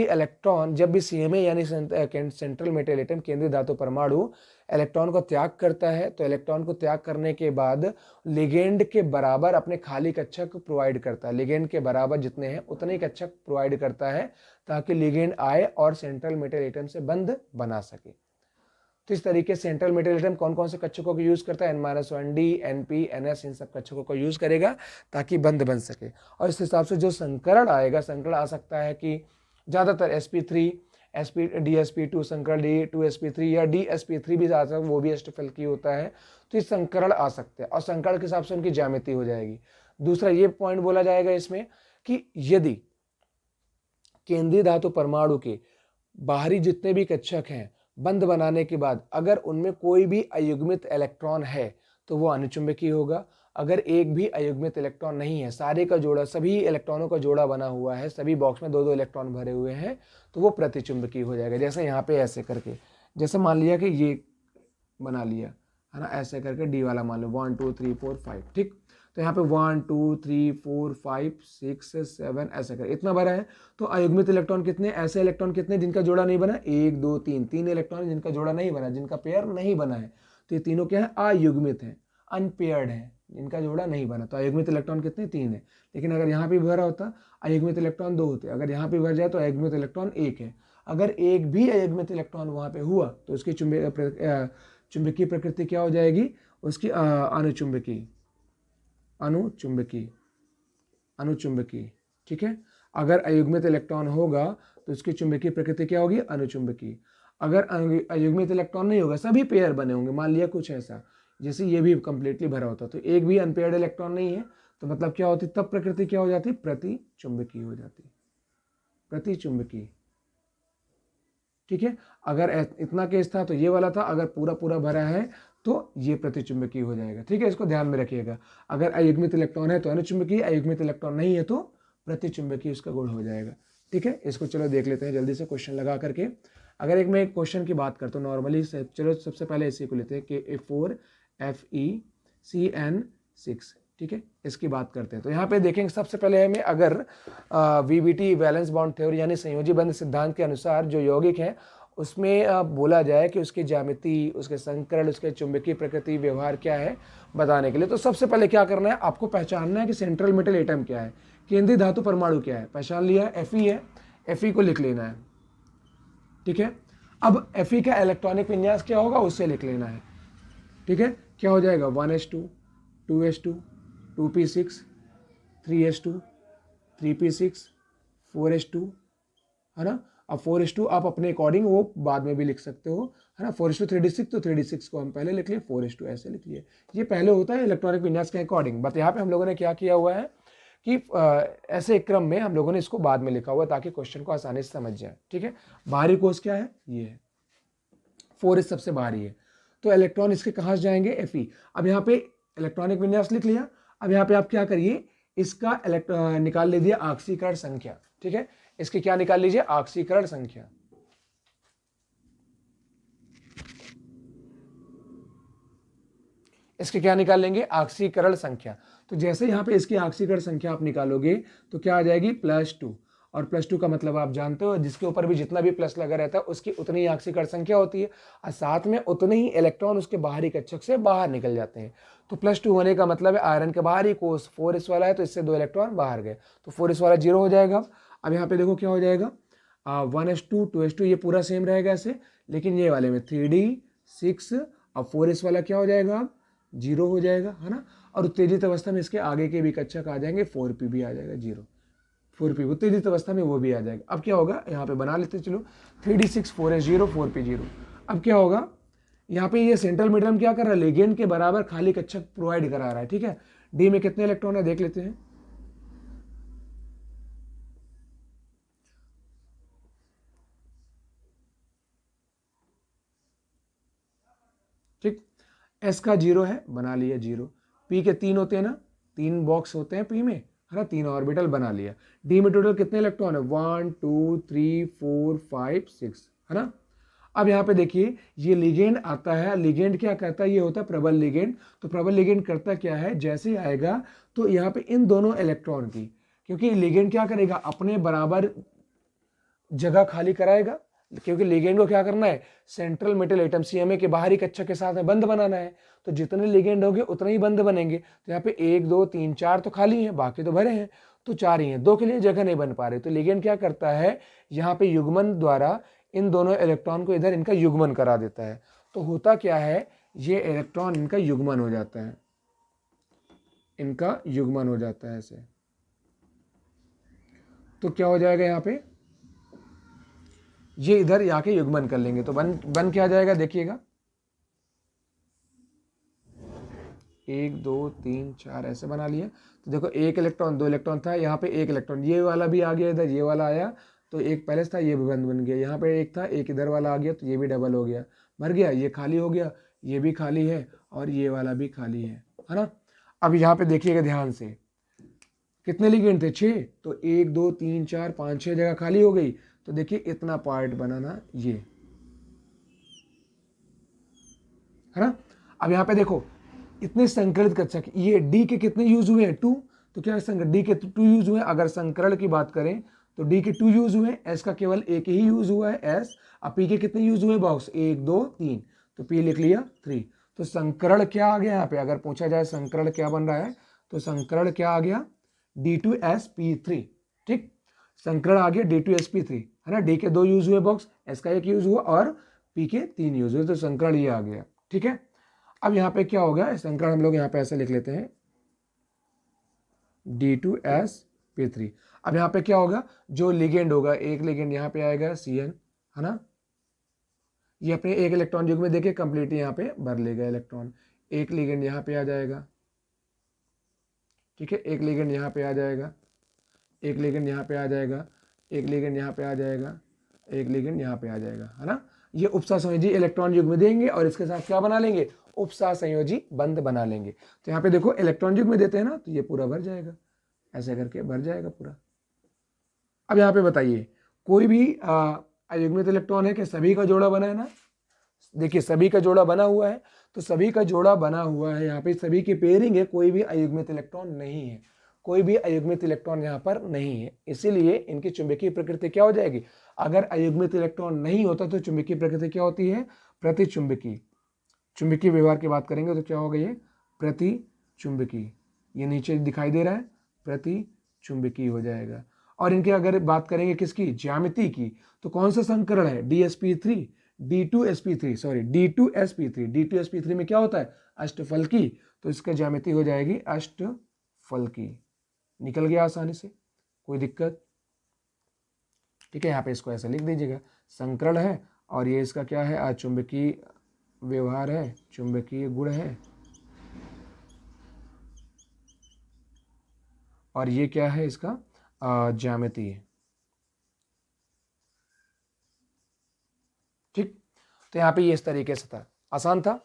भी सीएमए यानी सेंट्रल मेटल एटम, केंद्रीय धातु परमाणु इलेक्ट्रॉन को त्याग करता है, तो इलेक्ट्रॉन को त्याग करने के बाद लिगेंड के बराबर अपने खाली कक्षक प्रोवाइड करता है। लिगेंड के बराबर जितने हैं उतने ही कक्षक प्रोवाइड करता है, ताकि लिगेंड आए और सेंट्रल मेटल एटम से बंध बना सके। तो इस तरीके से सेंट्रल मेटल एटम कौन कौन से कक्षकों को यूज करता है, N-1D, NP, NS, इन सब कक्षकों को यूज करेगा ताकि बंध बन सके। और इस हिसाब से जो संकरण आएगा, संकरण आ सकता है कि ज्यादातर sp3, DsP2 संकरण, D2sp3 या DsP3 भी आ सकता है, वो भी एस्टोफेल की होता है। तो इस संकरण आ सकते हैं और संकरण के हिसाब से उनकी ज्यामिति हो जाएगी। दूसरा ये पॉइंट बोला जाएगा इसमें कि यदि केंद्रीय धातु परमाणु के बाहरी जितने भी कक्षक हैं बंध बनाने के बाद अगर उनमें कोई भी अयुग्मित इलेक्ट्रॉन है तो वो अनुचुंबकीय होगा। अगर एक भी अयुग्मित इलेक्ट्रॉन नहीं है, सारे का जोड़ा, सभी इलेक्ट्रॉनों का जोड़ा बना हुआ है, सभी बॉक्स में 2-2 इलेक्ट्रॉन भरे हुए हैं, तो वो प्रतिचुंबकीय हो जाएगा। जैसे यहाँ पे ऐसे करके, जैसे मान लिया कि ये बना लिया है ना, ऐसे करके डी वाला मान लो 1 2 3 4 5। ठीक, तो यहाँ पे 1 2 3 4 5 6 7 ऐसे कर इतना भरा है। तो अयुग्मित इलेक्ट्रॉन कितने, ऐसे इलेक्ट्रॉन कितने जिनका जोड़ा नहीं बना, 1 2 3, 3 इलेक्ट्रॉन जिनका जोड़ा नहीं बना, जिनका पेयर नहीं बना है। तो ये तीनों क्या है, अयुग्मित है, अनपेयर्ड है, जिनका जोड़ा नहीं बना। तो अयुग्मित इलेक्ट्रॉन कितने, 3 है। लेकिन अगर यहाँ पे भरा होता अयुग्मित इलेक्ट्रॉन 2 होते, अगर यहाँ पे भर जाए तो अयुग्मित इलेक्ट्रॉन 1 है। अगर एक भी अयुग्मित इलेक्ट्रॉन वहां पे हुआ तो उसकी चुंबकीय प्रकृति क्या हो जाएगी, उसकी अनुचुंबकीय। ठीक है, अगर अयुग्मित इलेक्ट्रॉन होगा तो उसकी चुंबकीय प्रकृति क्या होगी, अनुचुंबकीय। अगर अयुग्मित इलेक्ट्रॉन नहीं होगा, सभी पेयर बने होंगे, मान लिया कुछ ऐसा, जैसे ये भी कंप्लीटली भरा होता, तो एक भी अनपेयर्ड इलेक्ट्रॉन नहीं है, तो मतलब क्या होती, तब प्रकृति क्या हो जाती, प्रतिचुंबकीय हो जाती, प्रतिचुंबकीय। ठीक है, अगर इतना केस था तो ये वाला था, अगर पूरा पूरा भरा है तो ये प्रतिचुंबकीय हो जाएगा। ठीक है, इसको ध्यान में रखिएगा। अगर अयुग्मित इलेक्ट्रॉन है तो अनुचुंबकीय, अयुग्मित इलेक्ट्रॉन नहीं है तो प्रतिचुंबकीय उसका गुण हो जाएगा। ठीक है, इसको चलो देख लेते हैं जल्दी से क्वेश्चन लगा करके। अगर एक मैं एक क्वेश्चन की बात करता हूँ नॉर्मली, चलो सबसे पहले इसी को लेते हैं, K4FeCN6। ठीक है, इसकी बात करते हैं। तो यहाँ पे देखेंगे सबसे पहले हमें, अगर VBT वैलेंस बॉन्ड थ्योरी यानी संयोजी बंध सिद्धांत के अनुसार जो यौगिक है उसमें बोला जाए कि उसकी ज्यामिति, उसके संकरण, उसके चुंबकीय प्रकृति, व्यवहार क्या है बताने के लिए, तो सबसे पहले क्या करना है, आपको पहचानना है कि सेंट्रल मेटल एटम क्या है, केंद्रीय धातु परमाणु क्या है। पहचान लिया, Fe है, Fe को लिख लेना है। ठीक है, अब Fe का इलेक्ट्रॉनिक विन्यास क्या होगा उससे लिख लेना है। ठीक है, क्या हो जाएगा, 1s2 2s2 2p6 3s2 3p6 4s2, है ना। अब 4s2 आप अपने अकॉर्डिंग वो बाद में भी लिख सकते हो, है ना। 4s2 3d6, तो 3d6 को हम पहले लिख लिए, 4s2 ऐसे लिख लिए। ये पहले होता है इलेक्ट्रॉनिक विन्यास के अकॉर्डिंग, बट यहाँ पे हम लोगों ने क्या किया हुआ है कि ऐसे क्रम में हम लोगों ने इसको बाद में लिखा हुआ है ताकि क्वेश्चन को आसानी से समझ जाए। ठीक है, बाहरी कोष क्या है, ये है 4s सबसे बाहरी है, तो इलेक्ट्रॉन इसके कहाँ जाएंगे, Fe। अब यहाँ पे इलेक्ट्रॉनिक विन्यास लिख लिया। अब यहाँ पे आप क्या करिए, इसका निकाल लीजिए ऑक्सीकरण संख्या। ठीक है, इसकी क्या निकाल लीजिए, ऑक्सीकरण संख्या। इसके क्या निकाल लेंगे, ऑक्सीकरण संख्या। तो जैसे यहाँ पे इसकी ऑक्सीकरण संख्या आप निकालोगे तो क्या आ जाएगी, +2। और +2 का मतलब आप जानते हो, जिसके ऊपर भी जितना भी प्लस लगा रहता है उसकी उतनी ही ऑक्सीकरण संख्या होती है, और साथ में उतने ही इलेक्ट्रॉन उसके बाहरी कक्षक से बाहर निकल जाते हैं। तो +2 होने का मतलब है आयरन के बाहरी कोष 4s वाला है, तो इससे 2 इलेक्ट्रॉन बाहर गए, तो 4s वाला 0 हो जाएगा। अब यहाँ पे देखो क्या हो जाएगा, 1s2 2s2 ये पूरा सेम रहेगा ऐसे, लेकिन ये वाले में 3d6, अब 4s वाला क्या हो जाएगा, 0 हो जाएगा, है ना। और उत्तेजित अवस्था में इसके आगे के भी कक्षक आ जाएंगे, 4p भी आ जाएगा 0, 4p उत्तेजित अवस्था में वो भी आ जाएगा। अब क्या होगा, यहाँ पे बना लेते चलो, 3d6 4s 0 4p 0। अब क्या होगा, यहाँ पे ये सेंट्रल मेटल क्या कर रहा है, लिगेंड के बराबर खाली कक्षक प्रोवाइड करा रहा है। ठीक है, डी में कितने इलेक्ट्रॉन है देख लेते हैं। ठीक, एस का 0 है, बना लिया 0। पी के 3 होते हैं ना, 3 बॉक्स होते हैं पी में, है ना, 3 ऑर्बिटल बना लिया। डी में टोटल कितने इलेक्ट्रॉन है, 1 2 3 4 5 6, है ना। अब यहाँ पे देखिए ये लिगेंड आता है, लिगेंड क्या करता है, ये होता है प्रबल लिगेंड। तो प्रबल लिगेंड करता क्या है, जैसे ही आएगा तो यहाँ पे इन दोनों इलेक्ट्रॉन की, क्योंकि लिगेंड क्या करेगा, अपने बराबर जगह खाली कराएगा, क्योंकि लिगेंड को क्या करना है, सेंट्रल मेटल एटम सीएमए के बाहरी कक्षक के साथ में बंध बनाना है। तो जितने लिगेंड होंगे उतने ही बंध बनेंगे। तो यहाँ पे 1 2 3 4 तो खाली हैं, बाकी तो भरे हैं, तो 4 ही हैं, 2 के लिए जगह नहीं बन पा रही। तो लिगेंड क्या करता है, यहाँ पे युग्मन द्वारा इन दोनों इलेक्ट्रॉन को इधर इनका युग्मन करा देता है। तो होता क्या है, ये इलेक्ट्रॉन इनका युग्मन हो जाता है, इनका युग्मन हो जाता है ऐसे। तो क्या हो जाएगा, यहाँ पे ये इधर आके युग्मन कर लेंगे, तो बन क्या जाएगा, देखिएगा 1 2 3 4 ऐसे बना लिया। तो देखो 1 इलेक्ट्रॉन 2 इलेक्ट्रॉन था, यहाँ पे 1 इलेक्ट्रॉन, ये वाला भी आ गया इधर, ये वाला आया, तो एक पहले से था, ये भी बन गया। यहाँ पे एक था, एक इधर वाला आ गया, तो ये भी डबल हो गया, भर गया, ये खाली हो गया, ये भी खाली है और ये वाला भी खाली है ना। अब यहाँ पे देखिएगा ध्यान से, कितने लिगेंड थे, 6, तो 1 2 3 4 5 6 जगह खाली हो गई। तो देखिए इतना पार्ट बनाना, ये है ना। अब यहाँ पे देखो इतने संकरित कक्षक, ये डी के कितने यूज हुए हैं, 2, तो क्या डी के 2 यूज हुए हैं। अगर संकरण की बात करें तो डी के 2 यूज हुए, एस का केवल एक ही यूज हुआ है एस। अब पी के कितने यूज हुए बॉक्स, 1 2 3, तो पी लिख लिया 3। तो संकरण क्या आ गया यहाँ पे, अगर पूछा जाए संकरण क्या बन रहा है, तो संकरण क्या आ गया, D2sp3, ठीक, संकरण आ गया D2sp3, है ना। डी के 2 यूज हुए बॉक्स, एस का 1 यूज हुआ और पी के 3 यूज हुए, तो संकरण ये आ गया, ठीक है। अब यहाँ पे क्या होगा, संकरण हम लोग यहाँ पे ऐसे लिख लेते हैं D2sp3। अब यहाँ पे क्या होगा, जो लिगेंड होगा, एक लिगेंड यहाँ पे आएगा Cn, है ना, ये अपने एक इलेक्ट्रॉन युग्म में देखे कंप्लीट यहाँ पे भर लेगा इलेक्ट्रॉन। एक लिगेंड यहाँ पे आ जाएगा, ठीक है, एक लिगेंड यहाँ पे आ जाएगा, एक लिगेंड यहाँ पे आ जाएगा, एक लिगेंड यहाँ पे आ जाएगा, एक लिगेंड यहाँ पे आ जाएगा, है ना। ये उपसह संयोजी इलेक्ट्रॉन युग्म देंगे और इसके साथ क्या बना लेंगे, उपसह संयोजी बंध बना लेंगे। तो यहाँ पे देखो इलेक्ट्रॉन युग्म देते हैं ना, तो ये पूरा भर जाएगा, ऐसे करके भर जाएगा पूरा। अब यहाँ पे बताइए, कोई भी अयुग्मित इलेक्ट्रॉन है कि सभी का जोड़ा बना है ना, देखिए सभी का जोड़ा बना हुआ है, तो सभी का जोड़ा बना हुआ है, यहाँ पे सभी की पेयरिंग है, कोई भी अयुग्मित इलेक्ट्रॉन नहीं है, कोई भी अयुग्मित इलेक्ट्रॉन यहाँ पर नहीं है, इसीलिए इनकी चुंबकीय प्रकृति क्या हो जाएगी। अगर अयुग्मित इलेक्ट्रॉन नहीं होता तो चुंबकीय प्रकृति क्या होती है, प्रतिचुंबकीय। चुंबकीय व्यवहार की बात करेंगे तो क्या होगा, ये प्रतिचुंबकीय, ये नीचे दिखाई दे रहा है, प्रतिचुंबकीय हो जाएगा। और इनके अगर बात करेंगे किसकी, ज्यामिति की, तो कौन सा संकरण है, D2sp3, D2sp3 में क्या होता है, अष्टफलकी, तो इसका ज्यामिति हो जाएगी अष्टफलकी। निकल गया आसानी से, कोई दिक्कत, ठीक है। यहाँ पे इसको ऐसा लिख दीजिएगा, संकरण है और ये इसका क्या है, अचुंबकीय व्यवहार है, चुंबकीय गुण है, और ये क्या है, इसका ज्यामिति है, ठीक। तो यहाँ पे ये इस तरीके से था, आसान था।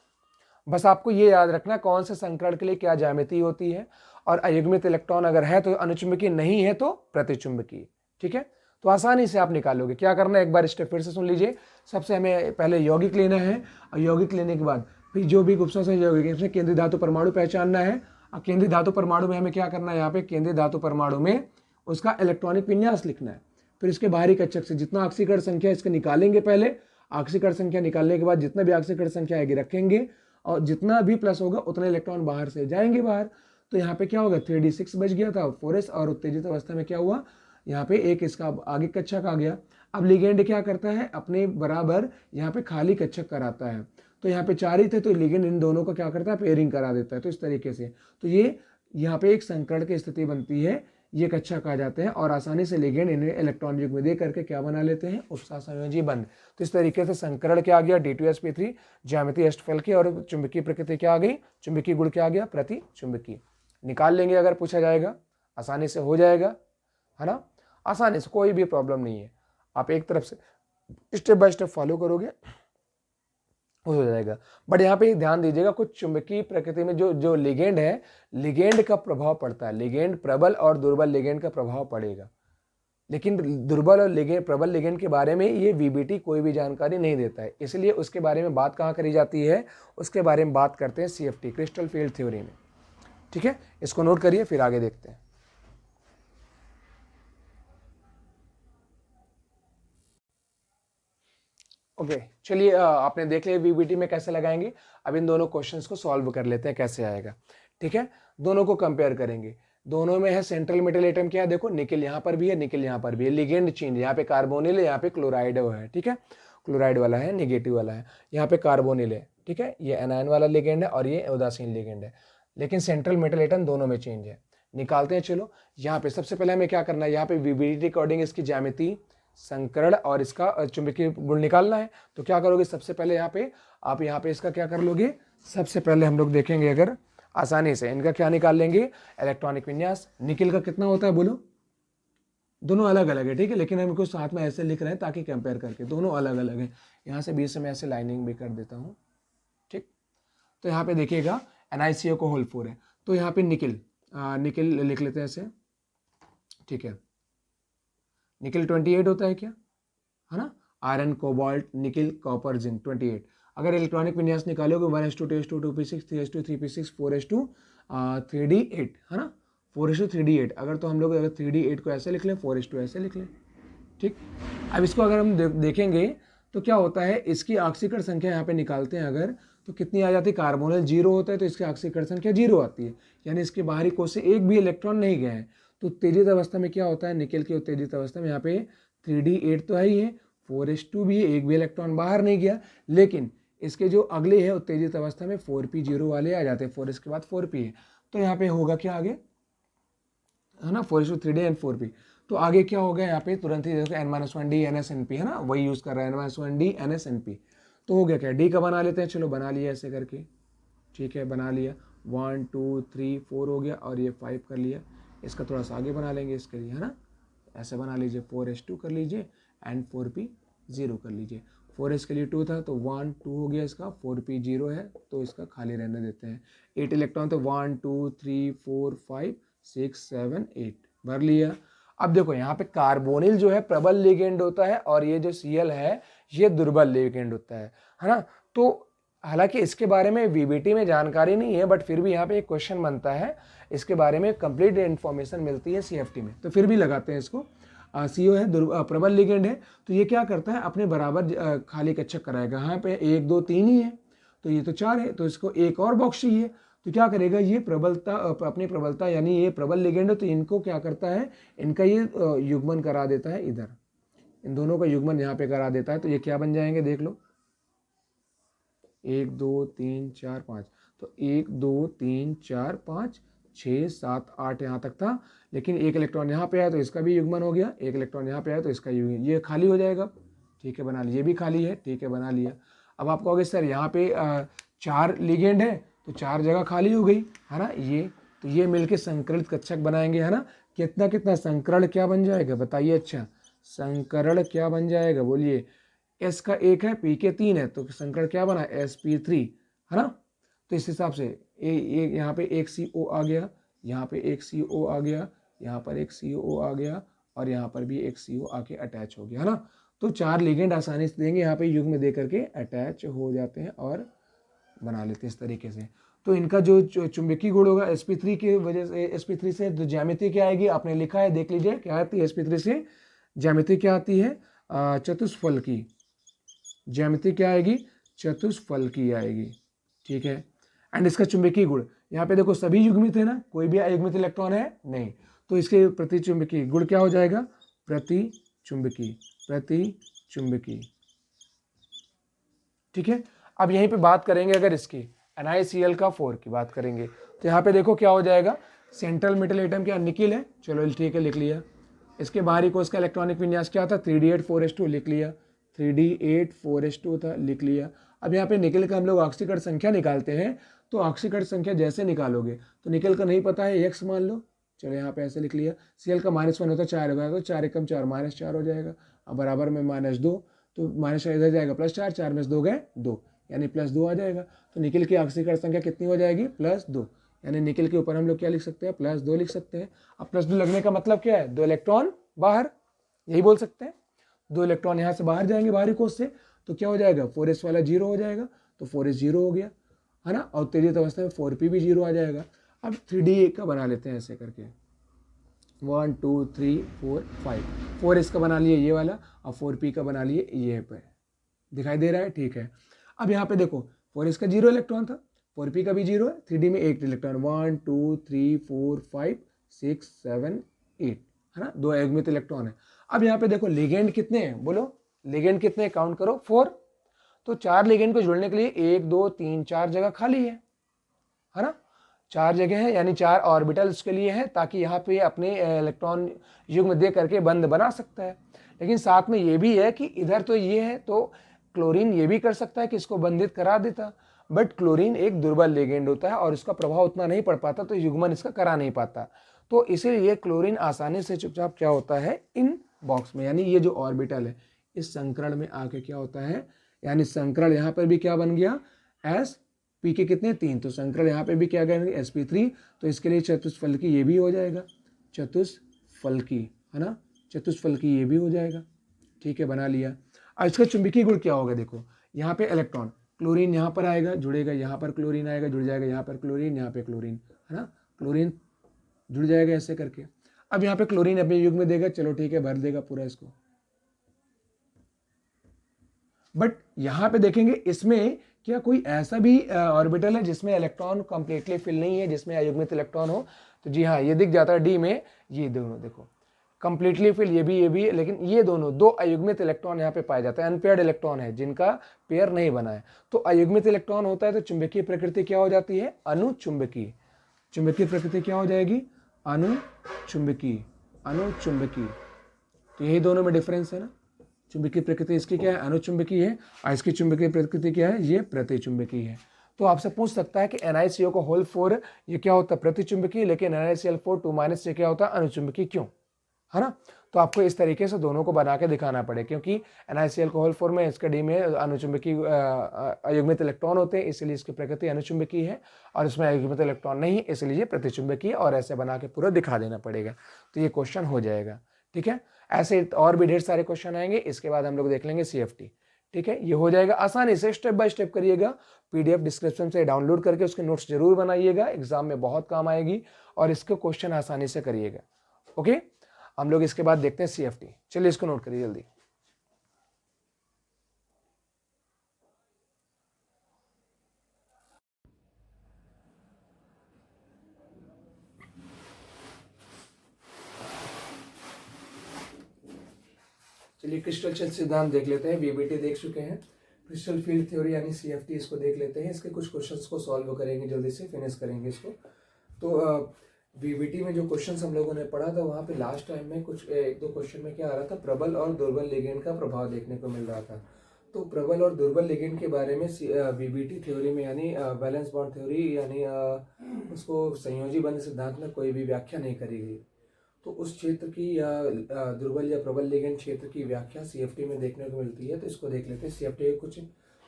बस आपको ये याद रखना कौन से संकरण के लिए क्या ज्यामिति होती है, और अयुग्मित इलेक्ट्रॉन अगर है तो अनुचुंबकीय, नहीं है तो प्रतिचुंबकीय, ठीक है। तो आसानी से आप निकालोगे। क्या करना है, एक बार स्टेप फिर से सुन लीजिए। सबसे हमें पहले यौगिक लेना है, और यौगिक लेने के बाद फिर जो भी उपसंहरण से यौगिक है इसमें केंद्रीय धातु परमाणु पहचानना है। और केंद्रीय धातु परमाणु में हमें क्या करना है, यहाँ पे केंद्रीय धातु परमाणु में उसका इलेक्ट्रॉनिक विन्यास लिखना है। फिर इसके बाहरी कक्षक से जितना ऑक्सीकरण संख्या इसके निकालेंगे, पहले ऑक्सीकरण संख्या निकालने के बाद जितना भी ऑक्सीकरण संख्या आएगी रखेंगे, और जितना भी प्लस होगा उतने इलेक्ट्रॉन बाहर से जाएंगे बाहर। तो यहाँ पे क्या होगा, 3d6 बच गया था 4s, और उत्तेजित अवस्था में क्या हुआ, यहाँ पे एक इसका आगे कक्षक आ गया। अब लिगेंड क्या करता है, अपने बराबर यहाँ पे खाली कक्षक कराता है। तो यहाँ पे 4 ही थे, तो लिगेंड इन दोनों का क्या करता है, पेयरिंग करा देता है। तो इस तरीके से तो ये यहाँ पे एक संकरण की स्थिति बनती है, ये कक्षक आ जाते हैं, और आसानी से लिगेंड इन्हें इलेक्ट्रॉन युग्म में दे करके क्या बना लेते हैं, उपसह संयोजी बंध। तो इस तरीके से संकरण क्या आ गया, D2sp3, ज्यामिति अष्टफलकी, और चुंबकीय प्रकृति क्या आ गई, चुंबकीय गुण क्या आ गया, प्रतिचुंबकीय। निकाल लेंगे अगर पूछा जाएगा, आसानी से हो जाएगा, है ना, आसानी से, कोई भी प्रॉब्लम नहीं है। आप एक तरफ से स्टेप बाय स्टेप फॉलो करोगे हो जाएगा। बट यहाँ पे ध्यान दीजिएगा, कुछ चुंबकीय प्रकृति में जो जो लिगेंड है, लिगेंड का प्रभाव पड़ता है। लिगेंड प्रबल और दुर्बल लिगेंड का प्रभाव पड़ेगा, लेकिन दुर्बल और लिगेंड प्रबल लिगेंड के बारे में ये वीबीटी कोई भी जानकारी नहीं देता है। इसलिए उसके बारे में बात कहाँ करी जाती है, उसके बारे में बात करते हैं सीएफटी, क्रिस्टल फील्ड थ्योरी में। ठीक है, इसको नोट करिए, फिर आगे देखते हैं। ओके, चलिए आपने देख लिया वीबीटी में कैसे लगाएंगे। अब इन दोनों क्वेश्चंस को सॉल्व कर लेते हैं कैसे आएगा। ठीक है, दोनों को कंपेयर करेंगे। दोनों में है सेंट्रल मेटल एटम क्या है, देखो निकल यहाँ पर भी है, निकल यहाँ पर भी है। लिगेंड चेंज, यहाँ पे कार्बोनिल है, यहाँ पे क्लोराइड है। ठीक है, क्लोराइड वाला है, नेगेटिव वाला है, यहाँ पे कार्बोनिल है। ठीक है, ये एनायन वाला लिगेंड है और ये उदासीन लिगेंड है, लेकिन सेंट्रल मेटल एटम दोनों में चेंज है। निकालते हैं, चलो। यहाँ पे सबसे पहले हमें क्या करना है, यहाँ पे वीबीटी अकॉर्डिंग इसकी ज्यामिति, संकरण और इसका चुंबकीय गुण निकालना है। तो क्या करोगे, सबसे पहले यहाँ पे आप यहाँ पे इसका क्या कर लोगे, सबसे पहले हम लोग देखेंगे अगर आसानी से इनका क्या निकाल लेंगे, इलेक्ट्रॉनिक विन्यास। निकल का कितना होता है बोलो, दोनों अलग अलग है। ठीक है, लेकिन हम इनको साथ में ऐसे लिख रहे हैं ताकि कंपेयर करके, दोनों अलग अलग है। यहाँ से बीच में ऐसे लाइनिंग भी कर देता हूँ। ठीक, तो यहाँ पे देखिएगा NiCO को होल 4 है, तो यहाँ पे निकल निकल लिख लेते हैं ऐसे। ठीक है, निकल 28 होता है क्या, है ना। आयरन, कोबाल्ट, निकल, कॉपर, जिंक 28। अगर इलेक्ट्रॉनिक विन्यास निकालोगे 1:2, 2:2, 2p6, 3:2, 3p6, 4:2, 3d8, है ना, 4:2, 3d8। अगर तो हम लोग अगर 3d8 को ऐसे लिख लें, 4:2 ऐसे लिख लें। ठीक, अब इसको अगर हम देखेंगे तो क्या होता है, इसकी ऑक्सीकरण संख्या यहाँ पे निकालते हैं अगर, तो कितनी आ जाती है, कार्बोनिल 0 होता है तो इसकी ऑक्सीकरण संख्या 0 आती है, यानी इसके बाहरी कोश से एक भी इलेक्ट्रॉन नहीं गया है। तो उत्तेजित अवस्था में क्या होता है, निकल की उत्तेजित अवस्था में यहाँ पे 3d8 तो है ही है, 4:2 भी है, एक भी इलेक्ट्रॉन बाहर नहीं गया, लेकिन इसके जो अगले है उत्तेजित अवस्था में 4p0 वाले आ जाते हैं, 4 इसके बाद 4p है। तो यहाँ पे होगा क्या आगे, है ना, 4:3d एंड 4p। तो आगे क्या होगा यहाँ पे तुरंत ही देखो n-1d NsNp, है ना, वही यूज कर रहा है n-1d NsNp। तो हो गया क्या, डी का बना लेते हैं, चलो बना लिया ऐसे करके। ठीक है, बना लिया, 1 2 3 4 हो गया, और ये 5 कर लिया। इसका थोड़ा सा आगे बना लेंगे इसके लिए, है ना, ऐसे बना लीजिए, 4s2 कर लीजिए एंड 4p0 कर लीजिए। 4s के लिए 2 था तो 1 2 हो गया इसका, 4p0 है तो इसका खाली रहने देते हैं। 8 इलेक्ट्रॉन तो 1 2 3 4 5 6 7 8 भर लिया। अब देखो यहाँ पे कार्बोनिल जो है प्रबल लिगेंड होता है और ये जो Cl है ये दुर्बल लिगेंड होता है ना। तो हालांकि इसके बारे में वीबीटी में जानकारी नहीं है, बट फिर भी यहाँ पे एक क्वेश्चन बनता है, इसके बारे में कंप्लीट इन्फॉर्मेशन मिलती है सीएफटी में, तो फिर भी लगाते हैं इसको। CO है प्रबल लिगेंड है, तो ये क्या करता है, अपने बराबर खाली कक्षक कराएगा। यहाँ पे 1 2 3 ही है, तो ये तो 4 है, तो इसको एक और बॉक्स चाहिए। तो क्या करेगा, ये प्रबलता अपनी प्रबलता यानी ये प्रबल लिगेंड है, तो इनको क्या करता है, इनका ये युग्मन करा देता है इधर, इन दोनों का युग्मन यहाँ पे करा देता है। तो ये क्या बन जाएंगे देख लो, 1 2 3 4 5, तो 1 2 3 4 5 6 7 8 यहाँ तक था, लेकिन एक इलेक्ट्रॉन यहाँ पे आया तो इसका भी युग्मन हो गया, एक इलेक्ट्रॉन यहाँ पे आया तो इसका युग्मन, ये खाली हो जाएगा। ठीक है, बना लिया, ये भी खाली है, ठीक है बना लिया। अब आप कहोगे सर यहाँ पे 4 लिगेंड है तो 4 जगह खाली हो गई, है ना, ये तो ये मिलके संकरित कक्षक बनाएंगे, है ना। कितना कितना संकरण क्या बन जाएगा बताइए, अच्छा संकरण क्या बन जाएगा बोलिए, S का 1 है, P के 3 है, तो संकरण क्या बना, sp3, है ना। तो इस हिसाब से यहाँ पे एक CO आ गया, यहाँ पे एक CO आ गया, यहाँ पर एक CO आ गया, और यहाँ पर भी एक CO आके अटैच हो गया, है ना। तो 4 लिगेंड आसानी से देंगे, यहाँ पे युग्म दे करके अटैच हो जाते हैं और बना लेते हैं इस तरीके से। तो इनका जो चुंबकीय गुण होगा sp3 की वजह से, sp3 से जो ज्यामिति क्या आएगी आपने लिखा है, देख लीजिए क्या आती है sp3 से ज्यामिति, क्या आती है, चतुष्फल की ज्यामिति क्या आएगी, चतुष्फल की आएगी। ठीक है, एंड इसका चुंबकीय गुण यहाँ पे देखो सभी युग्मित है ना, कोई भी अयुग्मित इलेक्ट्रॉन है नहीं, तो इसके प्रति चुंबकीय गुण क्या हो जाएगा, प्रति चुंबकीय। ठीक है, अब यहीं पे बात करेंगे अगर इसकी NiCl का 4 की बात करेंगे, तो यहाँ पे देखो क्या हो जाएगा, सेंट्रल मेटल एटम क्या निकिल है, चलो ठीक है लिख लिया। इसके बाहरी कोश का इलेक्ट्रॉनिक विन्यास क्या था, 3d8 4s2 लिख लिया, 3d8 4s2 था लिख लिया। अब यहाँ पे निकल का हम लोग ऑक्सीकरण संख्या निकालते हैं, तो ऑक्सीकरण संख्या जैसे निकालोगे, तो निकल का नहीं पता है x मान लो, चलो यहाँ पे ऐसे लिख लिया। Cl का -1 होता है 4 होगा, तो 4 एकम 4 -4 हो जाएगा, अब बराबर में -2, तो -4 इधर जाएगा +4, 4 में से 2 गए 2, यानी +2 आ जाएगा। तो निकल की आक्सीकरण संख्या कितनी हो जाएगी? +2, यानी निकल के ऊपर हम लोग क्या लिख सकते हैं? +2 लिख सकते हैं। अब +2 लगने का मतलब क्या है? 2 इलेक्ट्रॉन बाहर, यही बोल सकते हैं। 2 इलेक्ट्रॉन यहाँ से बाहर जाएंगे बाहरी कोष से, तो क्या हो जाएगा? 4s वाला 0 हो जाएगा, तो 4s 0 हो गया, है ना। और उत्तेजित अवस्था में 4p भी 0 आ जाएगा। अब 3D का बना लेते हैं ऐसे करके, 1 2 3 4 5, 4s का बना लिए ये वाला, और 4p का बना लिए ये पे, दिखाई दे रहा है? ठीक है। अब यहाँ पे देखो 4s का 0 इलेक्ट्रॉन था, 4p का भी 0 है, 3D में 1 इलेक्ट्रॉन, 1 2 3 4 5 6 7 8, है ना, 2 अयुग्मित इलेक्ट्रॉन है। अब यहाँ पे देखो लिगेंड कितने हैं? बोलो लिगेंड कितने? काउंट करो, 4। तो 4 लिगेंड को जोड़ने के लिए 1 2 3 4 जगह खाली है ना, 4 जगह है, यानी 4 ऑर्बिटल्स के लिए है, ताकि यहाँ पे अपने इलेक्ट्रॉन युग्म दे करके बंध बना सकता है। लेकिन साथ में ये भी है कि इधर तो ये है, तो क्लोरीन ये भी कर सकता है कि इसको बंधित करा देता, बट क्लोरीन एक दुर्बल लिगेंड होता है और इसका प्रभाव उतना नहीं पड़ पाता, तो युग्मन इसका करा नहीं पाता। तो इसीलिए क्लोरीन आसानी से चुपचाप क्या होता है? इन बॉक्स में, यानी ये जो ऑर्बिटल है इस संकरण में आके क्या होता है, यानी संकरण यहाँ पर भी क्या बन गया? sp के कितने? 3, तो संकरण यहाँ पे भी क्या करेंगे? sp3, तो इसके लिए चतुष्फलकी ये भी हो जाएगा, चतुष्फलकी, है ना, चतुष्फलकी ये भी हो जाएगा। ठीक है, बना लिया। अब इसका चुंबकीय गुण क्या होगा? देखो यहाँ पे इलेक्ट्रॉन, क्लोरीन यहाँ पर आएगा, जुड़ेगा, यहाँ पर क्लोरीन आएगा, जुड़ जाएगा, यहाँ पर क्लोरीन, यहाँ पे क्लोरीन, है ना, क्लोरीन जुड़ जाएगा ऐसे करके। अब यहाँ पे क्लोरीन अपने युग्म में देगा, चलो ठीक है, भर देगा पूरा इसको। बट यहाँ पे देखेंगे इसमें क्या कोई ऐसा भी ऑर्बिटल है जिसमें इलेक्ट्रॉन कंप्लीटली फिल नहीं है, जिसमें अयुग्मित इलेक्ट्रॉन हो? तो जी हाँ, ये दिख जाता है डी में, ये दोनों देखो कंप्लीटली फिल, ये भी, लेकिन ये दोनों 2 अयुग्मित इलेक्ट्रॉन यहाँ पे पाए जाते हैं, अनपेयर्ड इलेक्ट्रॉन है जिनका पेयर नहीं बना है। तो अयुग्मित इलेक्ट्रॉन होता है तो चुंबकीय प्रकृति क्या हो जाती है? अनुचुंबकीय। चुंबकीय प्रकृति क्या हो जाएगी? अनुचुंबकीय, अनुचुंबकीय। तो यही दोनों में डिफरेंस है ना, चुंबकीय प्रकृति इसकी क्या है? अनुचुंबकीय है, और इसकी चुंबकीय प्रकृति क्या है? ये प्रतिचुंबकीय है। तो आपसे पूछ सकता है कि NiCO का होल 4 ये क्या होता है? प्रतिचुंबकीय, लेकिन NiCl4 2- से क्या होता है? अनुचुंबकीय, क्यों? है ना। तो आपको इस तरीके से दोनों को बना के दिखाना पड़े, क्योंकि NiCl होल 4 में इसका डी में अनुचुंबकीय अयुग्मित इलेक्ट्रॉन होते हैं, इसलिए इसकी प्रकृति अनुचुंबकीय है, और इसमें अयुग्मित इलेक्ट्रॉन नहीं, इसलिए प्रतिचुंबकीय, और ऐसे बना के पूरा दिखा देना पड़ेगा। तो ये क्वेश्चन हो जाएगा। ठीक है, ऐसे और भी ढेर सारे क्वेश्चन आएंगे। इसके बाद हम लोग देख लेंगे CFT। ठीक है, ये हो जाएगा आसानी से, स्टेप बाय स्टेप करिएगा। PDF डिस्क्रिप्शन से डाउनलोड करके उसके नोट्स जरूर बनाइएगा, एग्जाम में बहुत काम आएगी, और इसके क्वेश्चन आसानी से करिएगा। ओके, हम लोग इसके बाद देखते हैं CFT। चलिए इसको नोट करिए जल्दी। चलिए क्रिस्टल क्षेत्र सिद्धांत देख लेते हैं। VBT देख चुके हैं, क्रिस्टल फील्ड थ्योरी यानी CFT, इसको देख लेते हैं। इसके कुछ क्वेश्चंस को सॉल्व करेंगे, जल्दी से फिनिश करेंगे इसको। तो VBT में जो क्वेश्चंस हम लोगों ने पढ़ा था, वहाँ पे लास्ट टाइम में कुछ 1-2 क्वेश्चन में क्या आ रहा था? प्रबल और दुर्बल लिगेंड का प्रभाव देखने को मिल रहा था। तो प्रबल और दुर्बल लिगेंड के बारे में VBT थ्योरी में, यानी वैलेंस बॉन्ड थ्योरी, यानी उसको संयोजी बंध सिद्धांत में कोई भी व्याख्या नहीं करी गई। तो उस क्षेत्र की या दुर्बल या प्रबल लिगेंड क्षेत्र की व्याख्या CFT में देखने को मिलती है। तो इसको देख लेते हैं। CFT के कुछ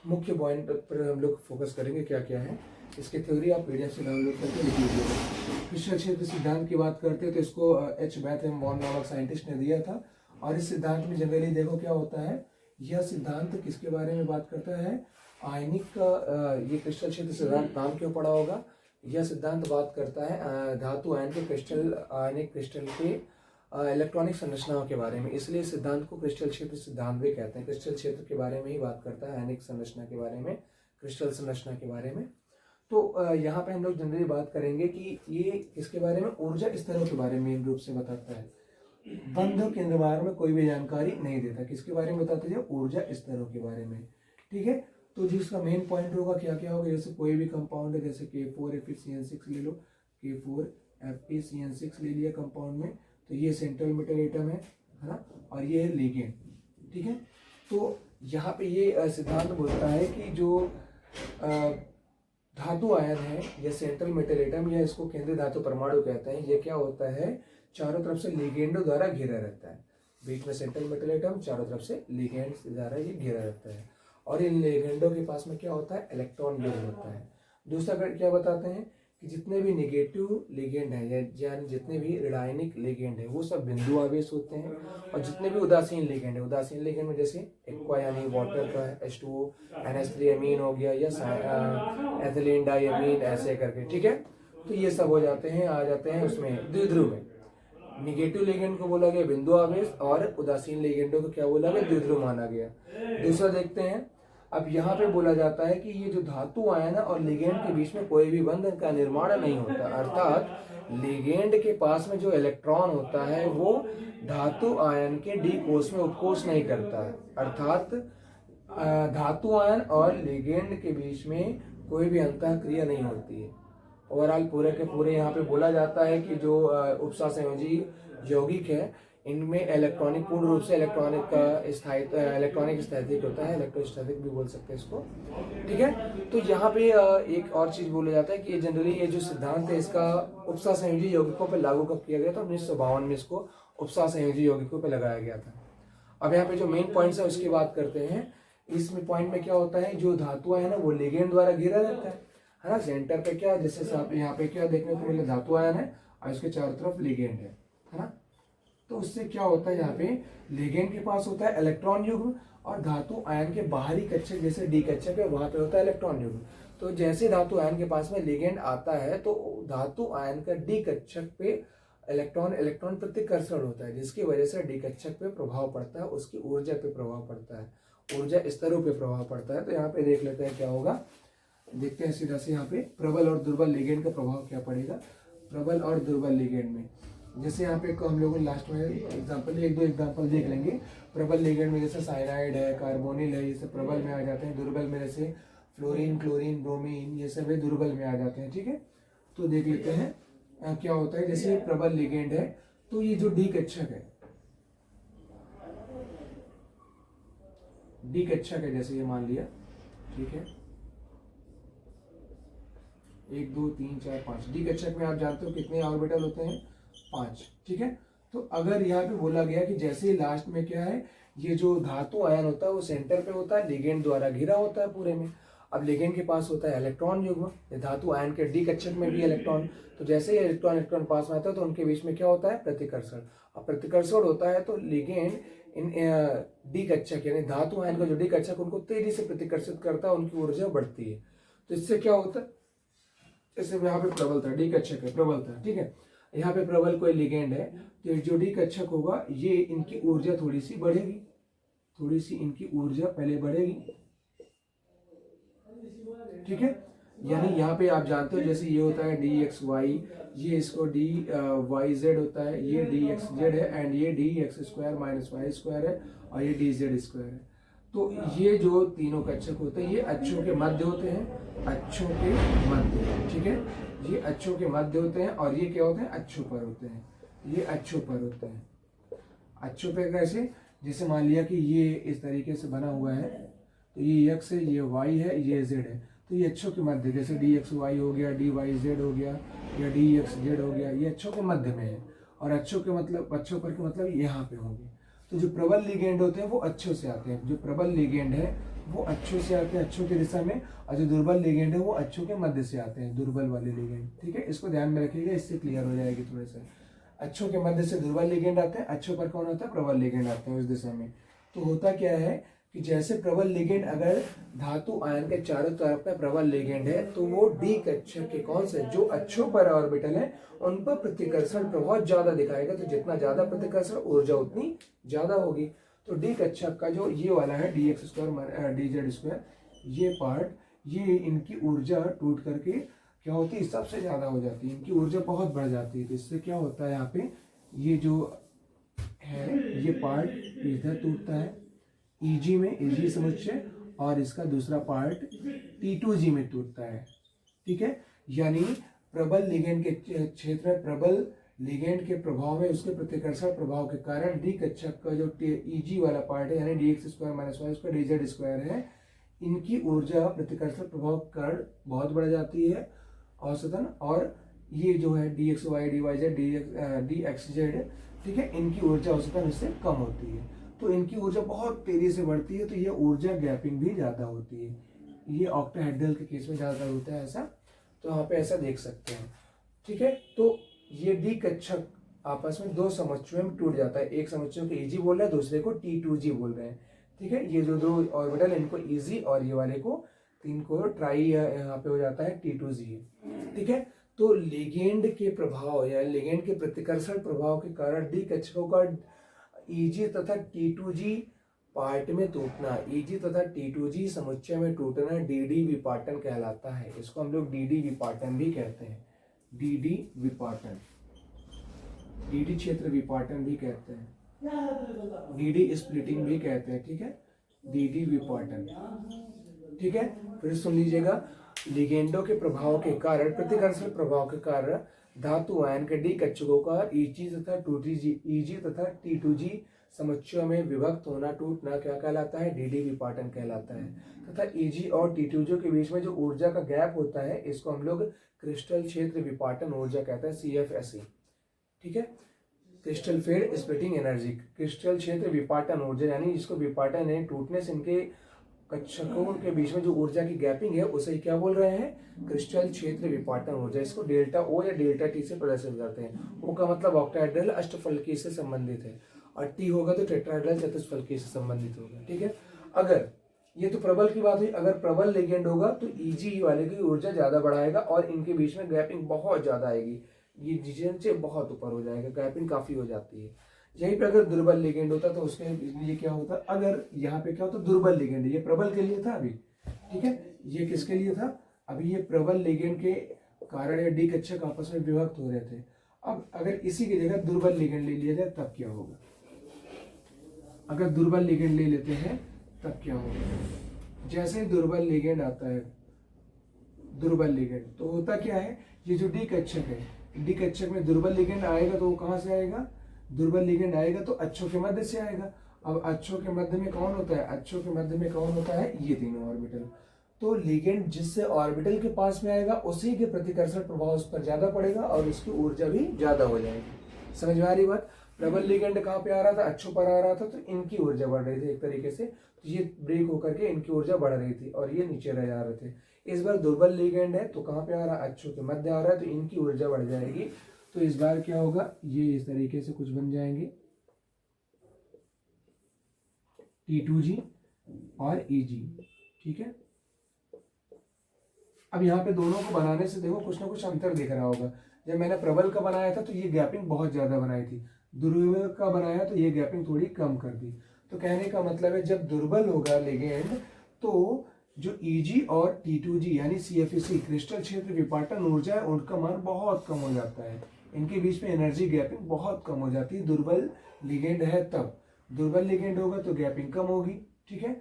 मुख्य पॉइंट पर हम लोग फोकस करेंगे, क्या क्या है इसकी थ्योरी। आप PDF से डाउनलोड करके लिख लीजिएगा। क्रिस्टल क्षेत्र सिद्धांत की बात करते हैं तो इसको H मैथम बॉन नामक साइंटिस्ट ने दिया था। और इस सिद्धांत में जनरली देखो क्या होता है, यह सिद्धांत किसके बारे में बात करता है? आयनिक का। ये क्रिस्टल क्षेत्र सिद्धांत नाम क्यों पड़ा होगा? यह सिद्धांत बात करता है धातु आयन के क्रिस्टल, आयनिक क्रिस्टल के इलेक्ट्रॉनिक संरचनाओं के बारे में, इसलिए सिद्धांत को क्रिस्टल क्षेत्र सिद्धांत भी कहते हैं। क्रिस्टल क्षेत्र के बारे में ही बात करता है, आयनिक संरचना के बारे में, क्रिस्टल संरचना के बारे में। तो यहाँ पे हम लोग जनरली बात करेंगे कि ये किसके बारे में? ऊर्जा स्तरों के बारे में मेन रूप से बताता है। बंध के निर्माण में कोई भी जानकारी नहीं देता। किसके बारे में बताते हैं? ऊर्जा स्तरों के बारे में। ठीक है, तो जिसका मेन पॉइंट होगा क्या क्या होगा? जैसे कोई भी कंपाउंड है, जैसे K4Fe ले लो, K4Fe ले लिया कंपाउंड में, तो ये सेंट्रल मेटल एटम है ना, और ये है लिगेंड। ठीक है, तो यहाँ पे ये सिद्धांत बोलता है कि जो धातु आयन है, या सेंट्रल मेटल एटम, या इसको केंद्रीय धातु परमाणु कहते हैं, ये क्या होता है? चारों तरफ से लिगेंडों द्वारा घिरा रहता है। बीच में सेंट्रल मेटल एटम, चारों तरफ से लिगेंड द्वारा ये घिरा रहता है। और इन लिगेंडों के पास में क्या होता है, इलेक्ट्रॉन युग्म होता है। दूसरा क्या बताते हैं कि जितने भी निगेटिव लिगेंड हैं यानी जितने भी ऋणायनिक लिगेंड है वो सब बिंदु आवेश होते हैं, और जितने भी उदासीन लिगेंड है, उदासीन लिगेंड में जैसे एक्वा यानी वाटर का H2O, NH3 अमीन हो गया या एथिलीन डाइअमीन ऐसे करके, ठीक है। तो ये सब हो जाते हैं, आ जाते हैं उसमें द्विध्रुव में। निगेटिव लिगेंड को बोला गया बिंदु आवेश और उदासीन लिगेंडों को क्या बोला गया, द्विध्रुव माना गया। दूसरा देखते हैं, अब यहाँ पे बोला जाता है कि ये जो धातु आयन और लिगेंड के बीच में कोई भी बंधन का निर्माण नहीं होता, अर्थात लिगेंड के पास में जो इलेक्ट्रॉन होता है वो धातु आयन के डी कोष में उपकोष नहीं करता है, अर्थात धातु आयन और लिगेंड के बीच में कोई भी अंतः क्रिया नहीं होती है। ओवरऑल पूरे के पूरे यहाँ पे बोला जाता है कि जो उपसा संयोजी यौगिक है इनमें इलेक्ट्रॉनिक पूर्ण रूप से इलेक्ट्रॉनिक का स्थायित्व, इलेक्ट्रॉनिक स्थैतिक होता है, इलेक्ट्रोस्टैटिक भी बोल सकते हैं इसको, ठीक है। तो यहाँ पे एक और चीज बोला जाता है कि जनरली ये जो सिद्धांत है इसका उपसा संयोजी यौगिकों पर लागू कब किया गया था, 1952 में इसको उपसा संयोजी यौगिकों पर लगाया गया था। अब यहाँ पे जो मेन पॉइंट्स है उसकी बात करते हैं। इसमें पॉइंट में क्या होता है, जो धातु है ना वो लिगेंड द्वारा घिरा रहता है ना। सेंटर पे क्या, जैसे यहाँ पे क्या देखने को मिले, धातु आयन है और इसके चारों तरफ लिगेंड है ना। तो उससे क्या होता है, यहाँ पे लिगेंड के पास होता है इलेक्ट्रॉन युग्म और धातु आयन के बाहरी कक्षक जैसे डी कक्षक है वहां पे होता है इलेक्ट्रॉन युग्म। तो जैसे धातु आयन के पास में लिगेंड आता है तो धातु आयन का डी कक्षक पे इलेक्ट्रॉन प्रतिकर्षण होता है, जिसकी वजह से डी कक्षक पे प्रभाव पड़ता है, उसकी ऊर्जा पे प्रभाव पड़ता है, ऊर्जा स्तरों पे प्रभाव पड़ता है। तो यहाँ पे देख लेते हैं क्या होगा, देखते हैं सीधा से यहाँ पे प्रबल और दुर्बल लिगेंड का प्रभाव क्या पड़ेगा। प्रबल और दुर्बल लिगेंड में जैसे यहाँ पे हम लोग लास्ट में एग्जांपल एक दो एग्जांपल देख लेंगे। प्रबल लिगेंड में जैसे साइनाइड है, कार्बोनिल है, ये सब प्रबल में आ जाते हैं। दुर्बल में जैसे फ्लोरीन, क्लोरीन, ब्रोमीन, ये सब दुर्बल में आ जाते हैं, ठीक है। तो देख लेते हैं क्या होता है। जैसे प्रबल लिगेंड है तो ये जो डी कक्षक है, डी कक्षक है जैसे ये मान लिया, ठीक है, 1 2 3 4 5 डी कक्षक में आप जानते हो कितने ऑर्बिटल होते हैं, 5, ठीक है। तो अगर यहाँ पे बोला गया कि जैसे लास्ट में क्या है, ये जो धातु आयन होता है वो सेंटर पे होता है, लिगेंड द्वारा घिरा होता है पूरे में। अब लिगेंड के पास होता है इलेक्ट्रॉन युग्म, धातु आयन के डी कक्षक में भी इलेक्ट्रॉन, तो जैसे ही इलेक्ट्रॉन पास में आता है तो उनके बीच में क्या होता है, प्रतिकर्षण। अब प्रतिकर्षण होता है तो लिगेंड इन डी कक्षक यानी धातु आयन का जो डी कक्षक उनको तेजी से प्रतिकर्षित करता है, उनकी ऊर्जा बढ़ती है। तो इससे क्या होता है, जैसे यहाँ पे प्रबलता, डी कक्षक है, प्रबलता, ठीक है। यहाँ पे प्रबल कोई लिगेंड है तो जो डी कक्षक होगा ये इनकी ऊर्जा थोड़ी सी बढ़ेगी, थोड़ी सी इनकी ऊर्जा पहले बढ़ेगी, ठीक है। यानी यहाँ पे आप जानते हो जैसे ये होता है डी एक्स वाई, ये इसको डी वाई जेड होता है, ये डी एक्स जेड है एंड ये d x square minus y square है और ये डी जेड स्क्वायर है। तो ये जो तीनों कक्षक होते हैं ये अक्षों के मध्य होते हैं, अक्षों के मध्य, ठीक है। ये अक्षों के मध्य होते हैं और ये क्या होते हैं, अक्षों पर होते हैं, ये अक्षों पर होते हैं। अक्षों पर कैसे, जैसे मान लिया कि ये इस तरीके से बना हुआ है तो ये एक्स है, ये वाई है, ये जेड है, तो ये अक्षों के मध्य, जैसे डी एक्स वाई हो गया, डी वाई जेड हो गया या डी एक्स जेड हो गया, ये अक्षों के मध्य में है। और अक्षों के मतलब, अक्षों पर के मतलब यहाँ पे होंगे। तो जो प्रबल लिगेंड होते हैं वो अक्षों से आते हैं, जो प्रबल लिगेंड है वो अक्षों से आते हैं, अक्षों की दिशा में, और जो दुर्बल लिगेंड है वो अक्षों के मध्य से आते हैं, दुर्बल वाले लिगेंड, ठीक है। इसको ध्यान में रखिएगा, इससे क्लियर हो जाएगी थोड़ा सा। अक्षों के मध्य से दुर्बल लिगेंड आते हैं, अक्षों पर कौन होता है, प्रबल लिगेंड आते हैं उस दिशा में। तो होता क्या है कि जैसे प्रबल लिगेंड अगर धातु आयन के चारों तरफ में प्रबल लिगेंड है तो वो डी कक्षक के कौन से जो अक्षों पर ऑर्बिटल है उन पर प्रतिकर्षण प्रभाव ज्यादा दिखाएगा। तो जितना ज्यादा प्रतिकर्षण ऊर्जा उतनी ज्यादा होगी। तो डी कक्षक का जो ये वाला है d x square d z square, ये पार्ट, ये इनकी ऊर्जा टूट करके क्या होती है, सबसे ज्यादा हो जाती है, इनकी ऊर्जा बहुत बढ़ जाती है। तो इससे क्या होता है, यहाँ पे ये जो है ये पार्ट इधर टूटता है ईजी में, ईजी समुच्चय, और इसका दूसरा पार्ट T2G में टूटता है, ठीक है। यानी प्रबल लिगेंड के क्षेत्र में प्रबल लिगेंड के प्रभाव में उसके प्रतिकर्षण प्रभाव के कारण डी कक्षक का जो Eg वाला पार्ट है यानी d x square minus y square d z square है, इनकी ऊर्जा प्रतिकर्षण प्रभाव के कारण बहुत बढ़ जाती है औसतन। और ये जो है d x y d y z d x z, ठीक है, इनकी ऊर्जा औसतन इससे कम होती है। तो इनकी ऊर्जा बहुत तेजी से बढ़ती है, तो ये ऊर्जा गैपिंग भी ज़्यादा होती है। ये ऑक्टाहेड्रल के केस में ज़्यादा होता है ऐसा, तो यहाँ पे ऐसा देख सकते हैं। ठीक है, तो ये डी कक्षक आपस में दो समुच्चयों में टूट जाता है। एक समुच्चय को ईजी बोल रहे हैं, दूसरे को T2G बोल रहे हैं। ठीक है, ये जो दो ऑर्बिटल इनको ईजी और ये वाले को तीन को ट्राई यहाँ पे हो जाता है T2G। ठीक है, तो लिगेंड के प्रभाव या लिगेंड के प्रतिकर्षण प्रभाव के कारण डी कक्षकों का ईजी तथा T2G पार्ट में टूटना, ईजी तथा T2G समुच्चय में टूटना डीडी विपाटन कहलाता है। इसको हम लोग डीडी विपाटन भी कहते हैं। डीडी विपाटन, डीडी क्षेत्र विपाटन भी कहते हैं, डीडी स्प्लिटिंग भी कहते हैं। ठीक है, डीडी विपाटन। ठीक है, फिर सुन लीजिएगा, लिगेंडों के प्रभाव के कारण, प्रतिकर्षण प्रभाव के कारण धातु आयन के डी कक्षकों का ईजी तथा T2G समुच्चयों में विभक्त होना, टूटना क्या कहलाता है? डीडी विपाटन कहलाता है। तथा ईजी और T2G के बीच में जो ऊर्जा का गैप होता है, इसको हम लोग क्रिस्टल क्षेत्र विपाटन ऊर्जा कहते हैं, CFSE। ठीक है, crystal field splitting energy, crystal क्षेत्र विपाटन ऊर्जा, यानी जिसको विपाटन है, टूटने से इनके कक्षकों के बीच में जो ऊर्जा की गैपिंग है उसे क्या बोल रहे हैं? क्रिस्टल क्षेत्र विपाटन ऊर्जा। इसको डेल्टा O या डेल्टा T से प्रदर्शित करते हैं। O का मतलब ऑक्टाहेड्रल अष्टफलकीय से संबंधित है, और T होगा तो टेट्राहेड्रल चतुष्फलकीय से संबंधित होगा। ठीक है, अगर ये तो प्रबल की बात हुई, अगर प्रबल लिगेंड होगा तो ईजी वाले की ऊर्जा ज्यादा बढ़ाएगा और इनके बीच में गैपिंग बहुत ज्यादा आएगी, ये जिजन से बहुत ऊपर हो जाएगा, गैपिंग काफी हो जाती है। यहीं पे अगर दुर्बल लिगेंड होता तो उसके लिए क्या होता? अगर यहाँ पे क्या होता? दुर्बल लिगेंड, ये प्रबल के लिए था अभी। ठीक है, ये किसके लिए था? अभी ये प्रबल लिगेंड के कारण ये डी कक्षक आपस में विभक्त हो रहे थे। अब अगर इसी की जगह दुर्बल लिगेंड ले लिया जाए तब क्या होगा? अगर दुर्बल लिगेंड ले लेते हैं तब क्या होगा? जैसे ही दुर्बल लिगेंड आता है, दुर्बल लिगेंड, तो होता क्या है? ये जो डी कक्षक है, डी कक्षक में दुर्बल लिगेंड आएगा तो वो कहाँ से आएगा? दुर्बल लिगेंड आएगा तो अक्षों के मध्य से आएगा। अब अक्षों के मध्य में कौन होता है? अक्षों के मध्य में कौन होता है? ये तीनों ऑर्बिटल। तो लिगेंड जिससे ऑर्बिटल के पास में आएगा उसी के प्रतिकर्षण प्रभाव उस पर ज्यादा पड़ेगा और उसकी ऊर्जा भी ज्यादा हो जाएगी। समझ में आ रही बात? प्रबल लिगेंड कहाँ पे आ रहा था? अक्षों पर आ रहा था, तो इनकी ऊर्जा बढ़ रही थी एक तरीके से, तो ये ब्रेक होकर के इनकी ऊर्जा बढ़ रही थी और ये नीचे रह जा रहे थे। इस बार दुर्बल लिगेंड है तो कहाँ पे आ रहा है? अक्षों के मध्य आ रहा है, तो इनकी ऊर्जा बढ़ जाएगी। तो इस बार क्या होगा? ये इस तरीके से कुछ बन जाएंगे, T2G और EG। ठीक है, अब यहाँ पे दोनों को बनाने से देखो कुछ ना कुछ अंतर दिख रहा होगा। जब मैंने प्रबल का बनाया था तो ये गैपिंग बहुत ज्यादा बनाई थी, दुर्बल का बनाया तो ये गैपिंग थोड़ी कम कर दी। तो कहने का मतलब है जब दुर्बल होगा लिगेंड तो जो EG और T2G यानी CFSE क्रिस्टल क्षेत्र विपाटन ऊर्जा है उनका मान बहुत कम हो जाता है, इनके बीच में एनर्जी गैपिंग बहुत कम हो जाती है। दुर्बल लिगेंड है तब, दुर्बल लिगेंड होगा तो गैपिंग कम होगी। ठीक है,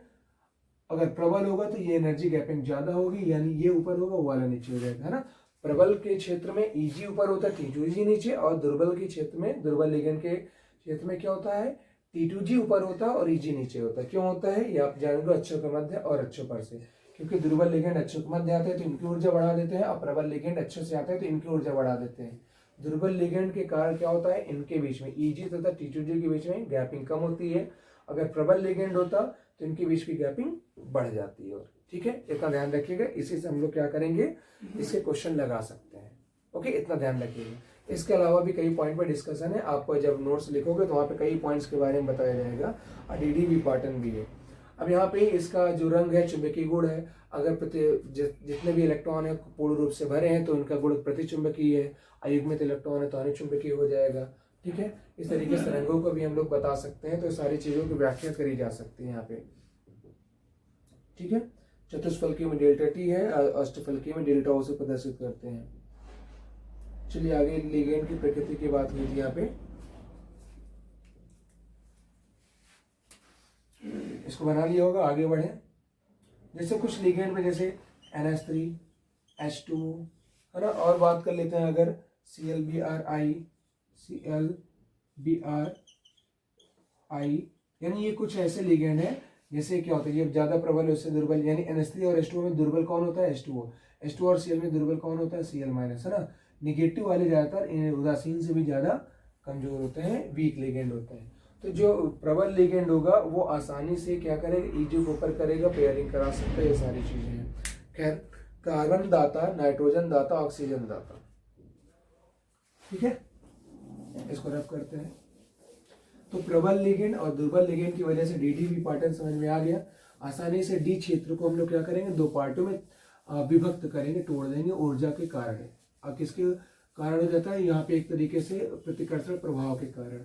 अगर प्रबल होगा तो ये एनर्जी गैपिंग ज्यादा होगी, यानी ये ऊपर होगा वो वाला नीचे हो जाएगा, है ना। प्रबल के क्षेत्र में EG ऊपर होता है, T2G नीचे, और दुर्बल के क्षेत्र में, दुर्बल लिगेंड के क्षेत्र में क्या होता है? T2G ऊपर होता है और EG नीचे होता है। क्यों होता है ये आप जानेंगे अक्षों के मध्य और अक्षों पर से, क्योंकि दुर्बल लिगेंड अक्षों के मध्य आते हैं तो इनकी ऊर्जा बढ़ा देते हैं, और प्रबल लिगेंड अक्षों से आते हैं तो इनकी ऊर्जा बढ़ा देते हैं। दुर्बल लिगेंड के कारण क्या होता है? इनके बीच में EG तथा T2G के बीच में गैपिंग कम होती है। अगर प्रबल लिगेंड होता तो इनके बीच की गैपिंग बढ़ जाती है। और ठीक है, इतना ध्यान रखिएगा, इसी से हम लोग क्या करेंगे, इसके क्वेश्चन लगा सकते हैं। ओके, इतना ध्यान रखिएगा। इसके अलावा भी कई पॉइंट पर डिस्कशन है, आप जब नोट्स लिखोगे तो वहाँ पे कई पॉइंट्स के बारे में बताया जाएगा, और डीडी विपाटन भी है। अब यहाँ पे इसका जो रंग है चुंबकीय गुण है, अगर जितने भी इलेक्ट्रॉन है पूर्ण रूप से भरे हैं तो इनका गुण प्रतिचुंबकीय है, अयुग्मित इलेक्ट्रॉन है तो अनिचुंबकीय हो जाएगा। ठीक है, इस तरीके से रंगों को भी हम लोग बता सकते हैं, तो सारी चीजों की व्याख्या करी जा सकती है यहाँ पे। ठीक है, चतुष्फलकीय में डेल्टा T है, अष्टफलकीय में डेल्टा O से प्रदर्शित करते हैं। चलिए आगे लिगेंड की प्रकृति की बात हुई थी यहाँ पे, इसको बना लिया होगा, आगे बढ़े। जैसे कुछ लिगेंड में जैसे NH3, H2, है ना, और बात कर लेते हैं अगर ClBrI, यानी ये कुछ ऐसे लिगेंड है जैसे क्या होता है, ये ज्यादा प्रबल है उससे दुर्बल, यानी NH3 और H2 में दुर्बल कौन होता है? H2O। H2 और Cl में दुर्बल कौन होता है? Cl-, है ना। निगेटिव वाले ज्यादातर उदासीन से भी ज्यादा कमजोर होते हैं, वीक लिगेंड होते हैं। तो जो प्रबल लिगेंड होगा वो आसानी से क्या करेगा, ईजी को ऊपर करेगा, पेयरिंग करा सकता है, ये सारी चीजें हैं। खैर, कार्बन दाता, नाइट्रोजन दाता, ऑक्सीजन दाता, ठीक है, इसको रफ करते हैं। तो प्रबल लिगेंड और दुर्बल लिगेंड की वजह से डी पैटर्न समझ में आ गया। आसानी से डी क्षेत्र को हम लोग क्या करेंगे, दो पार्टों में विभक्त करेंगे, तोड़ देंगे ऊर्जा के कारण। अब किसके कारण हो जाता है, यहाँ पे एक तरीके से प्रतिकर्षण प्रभाव के कारण,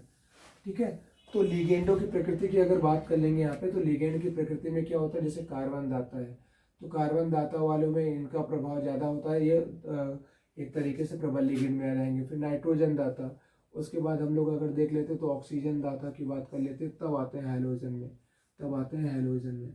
ठीक है। तो लिगेंडों की प्रकृति की अगर बात कर लेंगे यहाँ पे, तो लिगेंड की प्रकृति में क्या होता है, जैसे कार्बन दाता है, तो कार्बन दाता वालों में इनका प्रभाव ज्यादा होता है, ये एक तरीके से प्रबल लिगेंड में आ जाएंगे। फिर नाइट्रोजन दाता, उसके बाद हम लोग अगर देख लेते तो ऑक्सीजन दाता की बात कर लेते, तब आते हैं हैलोजन में, तब आते हैं हैलोजन में।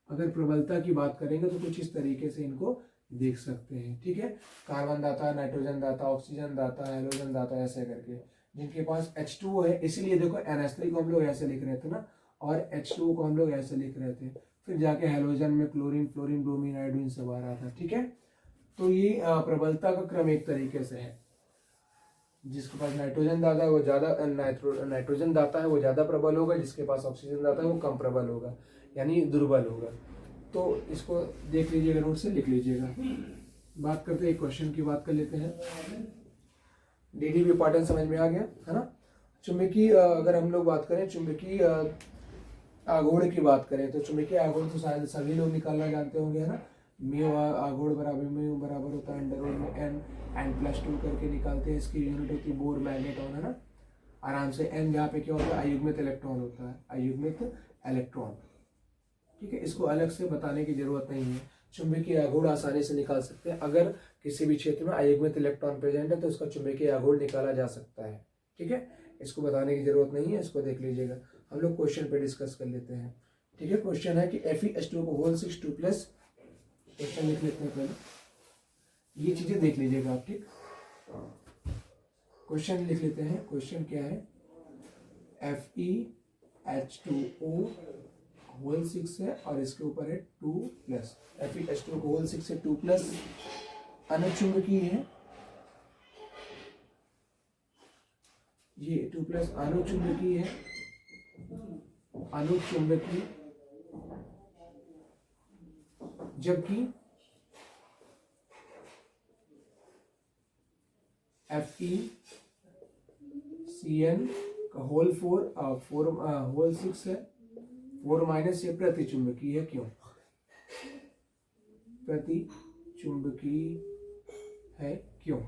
अगर प्रबलता की बात करेंगे तो कुछ इस तरीके से इनको देख सकते हैं, ठीक है। कार्बन दाता, नाइट्रोजन दाता, ऑक्सीजन दाता, हैलोजन दाता, ऐसे करके। जिनके पास H2O है, इसीलिए देखो NH3 को हम लोग ऐसे लिख रहे थे ना, और H2O को हम लोग ऐसे लिख रहे थे, फिर जाके हैलोजन में क्लोरीन, फ्लोरीन, ब्रोमीन, आयोडीन सब आ रहा था, ठीक है। तो ये प्रबलता का क्रम एक तरीके से है। जिसके पास नाइट्रोजन दाता है वो ज्यादा, नाइट्रोजन दाता है वो ज्यादा प्रबल होगा, जिसके पास ऑक्सीजन दाता है वो कम प्रबल होगा, यानी दुर्बल होगा। तो इसको देख लीजिएगा, नोट से लिख लीजिएगा। बात करते हैं, एक क्वेश्चन की बात कर लेते हैं। डी पैटर्न समझ में आ गया है ना। चुंबकीय अगर हम लोग बात करें, चुंबकीय आघूर्ण की बात करें, तो चुंबकीय आघूर्ण तो शायद सभी लोग निकालना जानते होंगे, है ना। म्यू आघूर्ण बराबर म्यू बराबर होता है अंडर रूट में n+2 करके निकालते हैं। इसकी यूनिट होती है बोर मैग्नेटॉन, है ना। आराम से n यहाँ पे क्या होता है, अयुग्मित इलेक्ट्रॉन होता है, अयुग्मित इलेक्ट्रॉन, ठीक है। इसको अलग से बताने की जरूरत नहीं है, चुंबकीय आघूर्ण आसानी से निकाल सकते हैं। अगर किसी भी क्षेत्र में अयुग्मित इलेक्ट्रॉन प्रेजेंट है तो उसका चुंबकीय आघूर्ण निकाला जा सकता है, ठीक है। इसको बताने की जरूरत नहीं है, इसको देख लीजिएगा। हम लोग क्वेश्चन पे डिस्कस कर लेते हैं, ठीक है। क्वेश्चन है कि FeH2O को होल 6 2+, क्वेश्चन लिख लेते हैं पहले, ये चीजें देख लीजिएगा आप, ठीक। क्वेश्चन लिख लेते हैं। क्वेश्चन क्या है, FeH2O होल 6 है और इसके ऊपर है 2+। FeH2O को होल 6 है, 2+, अनुचुंबकीय है, ये 2+ अनुचुंबकीय है, अनुचुंबकीय, जबकि FeCN का होल 4 होल 6 है, 4- ये प्रतिचुंबकीय है। क्यों प्रतिचुंबकीय है, क्यों,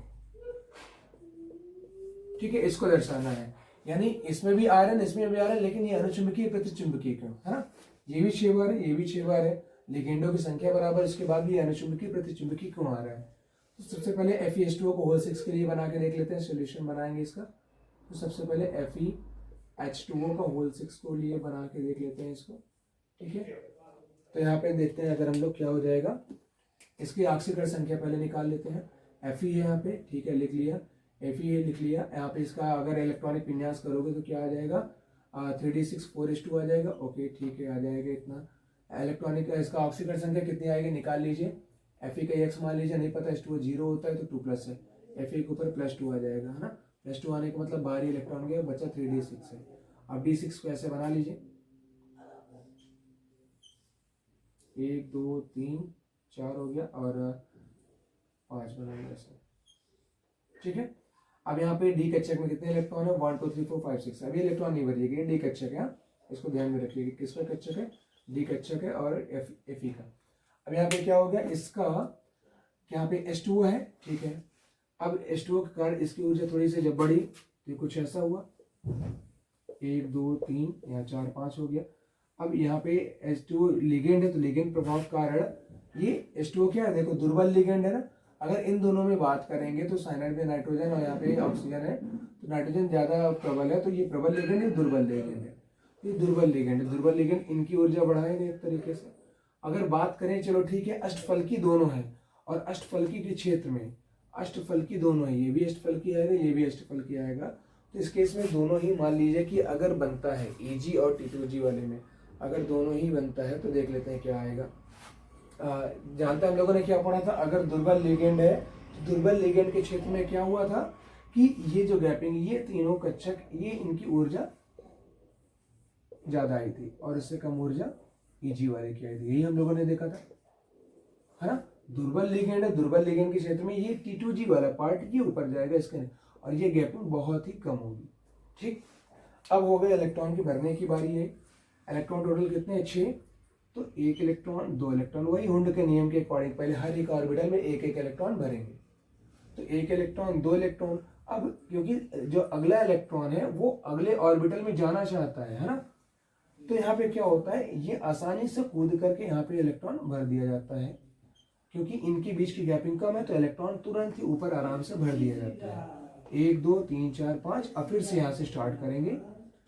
ठीक है। इसको दर्शाना है, यानी इसमें भी आयरन, इसमें भी आयरन, लेकिन ये अनुचुंबकीय प्रतिचुंबकीय क्यों, है ना। ये भी 6 बार है, ये भी 6 बार है, लिगेंडों की संख्या बराबर, इसके बाद भी अनुचुंबकीय प्रतिचुंबकीय क्यों आ रहा है। तो सबसे पहले FeH2O को होल 6 के लिए बना के देख लेते हैं, सोल्यूशन बनाएंगे इसका। तो सबसे पहले FeH2O का होल 6 को लिए बना के देख लेते हैं इसको, ठीक है। तो यहाँ पे देखते हैं अगर हम लोग क्या हो जाएगा, इसकी ऑक्सीकरण संख्या पहले निकाल लेते हैं। Fe है यहाँ पे, ठीक है, लिख लिया, Fe लिख लिया। यहाँ पे इसका अगर इलेक्ट्रॉनिक विन्यास करोगे तो क्या आ जाएगा, 3d6 4s2 आ जाएगा, ओके, ठीक है, आ जाएगा इतना। इलेक्ट्रॉनिक इसका ऑक्सीकरण संख्या कितनी आएगी निकाल लीजिए। Fe का x मान लीजिए, नहीं पता, H2O 0 होता है तो 2+ है, Fe के ऊपर +2 आ जाएगा, है ना। +2 आने का मतलब बाहरी इलेक्ट्रॉन गया, बचा 3d6 है। अब d6 को ऐसे बना लीजिए, 1 2 3 4 हो गया और 5 बना लिया ऐसे, ठीक है। अब यहाँ पे डी कक्षक में कितने इलेक्ट्रॉन है, 1 2 3 4 5 6। अभी इलेक्ट्रॉन नहीं भरिएगा, डी कक्षक है, इसको ध्यान में रखिएगा, किसका कक्षक है, डी कक्षक है, और Fe का। अब यहाँ पे क्या हो गया, इसका यहाँ पे H2O है, ठीक है। अब H2O के कारण इसकी ऊर्जा थोड़ी सी जब बढ़ी तो कुछ ऐसा हुआ, 1 2 3 यहाँ 4 5 हो गया। अब यहाँ पे H2O लिगेंड है, तो लिगेंड प्रभाव के कारण ये H2O क्या है, देखो दुर्बल लिगेंड है ना। अगर इन दोनों में बात करेंगे तो साइनाइड में नाइट्रोजन और यहाँ पे ऑक्सीजन है, तो नाइट्रोजन ज्यादा प्रबल है, तो ये प्रबल लिगेंड है, दुर्बल लिगेंड है, ये दुर्बल लिगेंड है। दुर्बल लिगेंड इनकी ऊर्जा बढ़ाएंगे एक तरीके से। अगर बात करें, चलो ठीक है, अष्टफलकी दोनों है, और अष्टफलकी के क्षेत्र में अष्टफलकी दोनों है, ये भी अष्टफलकी आएगा, ये भी अष्टफलकी आएगा। तो इस केस में दोनों ही मान लीजिए कि अगर बनता है Eg और T2G वाले में अगर दोनों ही बनता है तो देख लेते हैं क्या आएगा। जानते हैं हम लोगों ने क्या पढ़ा था, अगर दुर्बल लिगेंड है तो दुर्बल लिगेंड के क्षेत्र में क्या हुआ था कि ये जो गैपिंग, ये तीनों कक्षक, ये इनकी ऊर्जा ज्यादा आई थी और इससे कम ऊर्जा ईजी वाले की आई थी। यही हम लोगों ने देखा था, है ना। दुर्बल लिगेंड है, दुर्बल लिगेंड के क्षेत्र में ये T2G वाला पार्ट ये ऊपर जाएगा इसके, और ये गैपिंग बहुत ही कम होगी। ठीक, अब हो गए इलेक्ट्रॉन की भरने की बारी है। इलेक्ट्रॉन टोटल कितने हैं? 6। तो 1 इलेक्ट्रॉन 2 इलेक्ट्रॉन, वही हुंड के नियम के अकॉर्डिंग पहले हर एक ऑर्बिटल में एक एक इलेक्ट्रॉन भरेंगे। तो 1 इलेक्ट्रॉन 2 इलेक्ट्रॉन। अब क्योंकि जो अगला इलेक्ट्रॉन है वो अगले ऑर्बिटल में जाना चाहता है ना, तो यहाँ पे क्या होता है, ये आसानी से कूद करके यहाँ पे इलेक्ट्रॉन भर दिया जाता है। क्योंकि इनके बीच की गैपिंग कम है तो इलेक्ट्रॉन तुरंत ही ऊपर आराम से भर दिया जाता है। 1 2 3 4 5, अब फिर से यहाँ से स्टार्ट करेंगे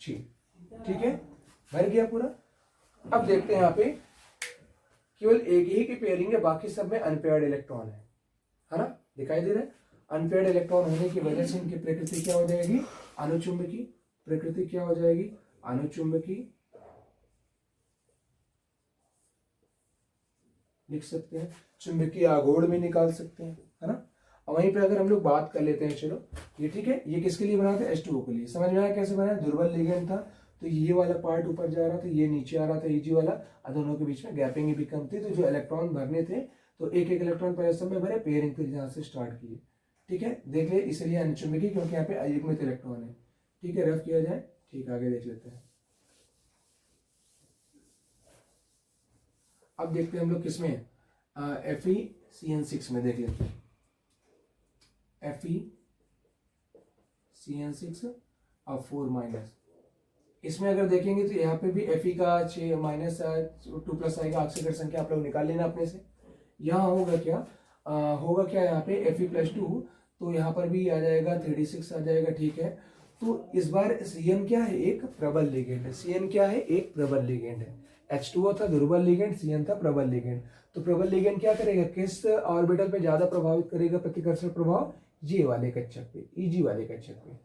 6। ठीक है, भर गया पूरा। अब देखते हैं यहाँ पे केवल एक ही की पेयरिंग है, बाकी सब में अनपेयर्ड इलेक्ट्रॉन है ना, दिखाई दे रहा है। अनपेयर्ड इलेक्ट्रॉन होने की वजह से इनकी प्रकृति क्या हो जाएगी? अनुचुंबकी। प्रकृति क्या हो जाएगी? अनुचुंबकी। लिख सकते हैं, चुंबकीय आघूर्ण में निकाल सकते हैं, है ना। और वहीं पे अगर हम लोग बात कर लेते हैं, चलो ये ठीक है, ये किसके लिए बना था? H2O के लिए। समझ में आया कैसे बनाया? दुर्बल लिगेंड था तो ये वाला पार्ट ऊपर जा रहा था, ये नीचे आ रहा था Eg वाला, और दोनों के बीच में गैपिंग भी कम थी, तो जो इलेक्ट्रॉन भरने थे तो एक एक इलेक्ट्रॉन पहले समय भरे, पेयरिंग फिर यहाँ से स्टार्ट किए। ठीक है, देख ले, इसलिए अनुचुंबकीय क्योंकि यहाँ पे अयुग्मित इलेक्ट्रॉन है। ठीक है, रफ किया जाए। ठीक, आगे देख लेते हैं। अब देखते हैं हम लोग किसमें, FeCN6 में देख लेते हैं। FeCN6 और 4- इसमें अगर देखेंगे तो यहाँ पे भी Fe का 6 माइनस 2 प्लस आएगा, ऑक्सीकरण संख्या आप लोग निकाल लेना अपने से। यहाँ होगा क्या, होगा क्या यहाँ पे Fe+2, तो यहाँ पर भी आ जाएगा 36 आ जाएगा। ठीक है, तो इस बार Cn क्या है? एक प्रबल लिगेंड है। Cn क्या है? एक प्रबल लिगेंड है। H2O था दुर्बल लिगेंड, Cn था प्रबल लिगेंड। तो प्रबल लिगेंड क्या करेगा? किस ऑर्बिटल पे ज्यादा प्रभावित करेगा प्रतिकर्षण प्रभाव? ये वाले कक्षक पे, Eg वाले कक्षक पे,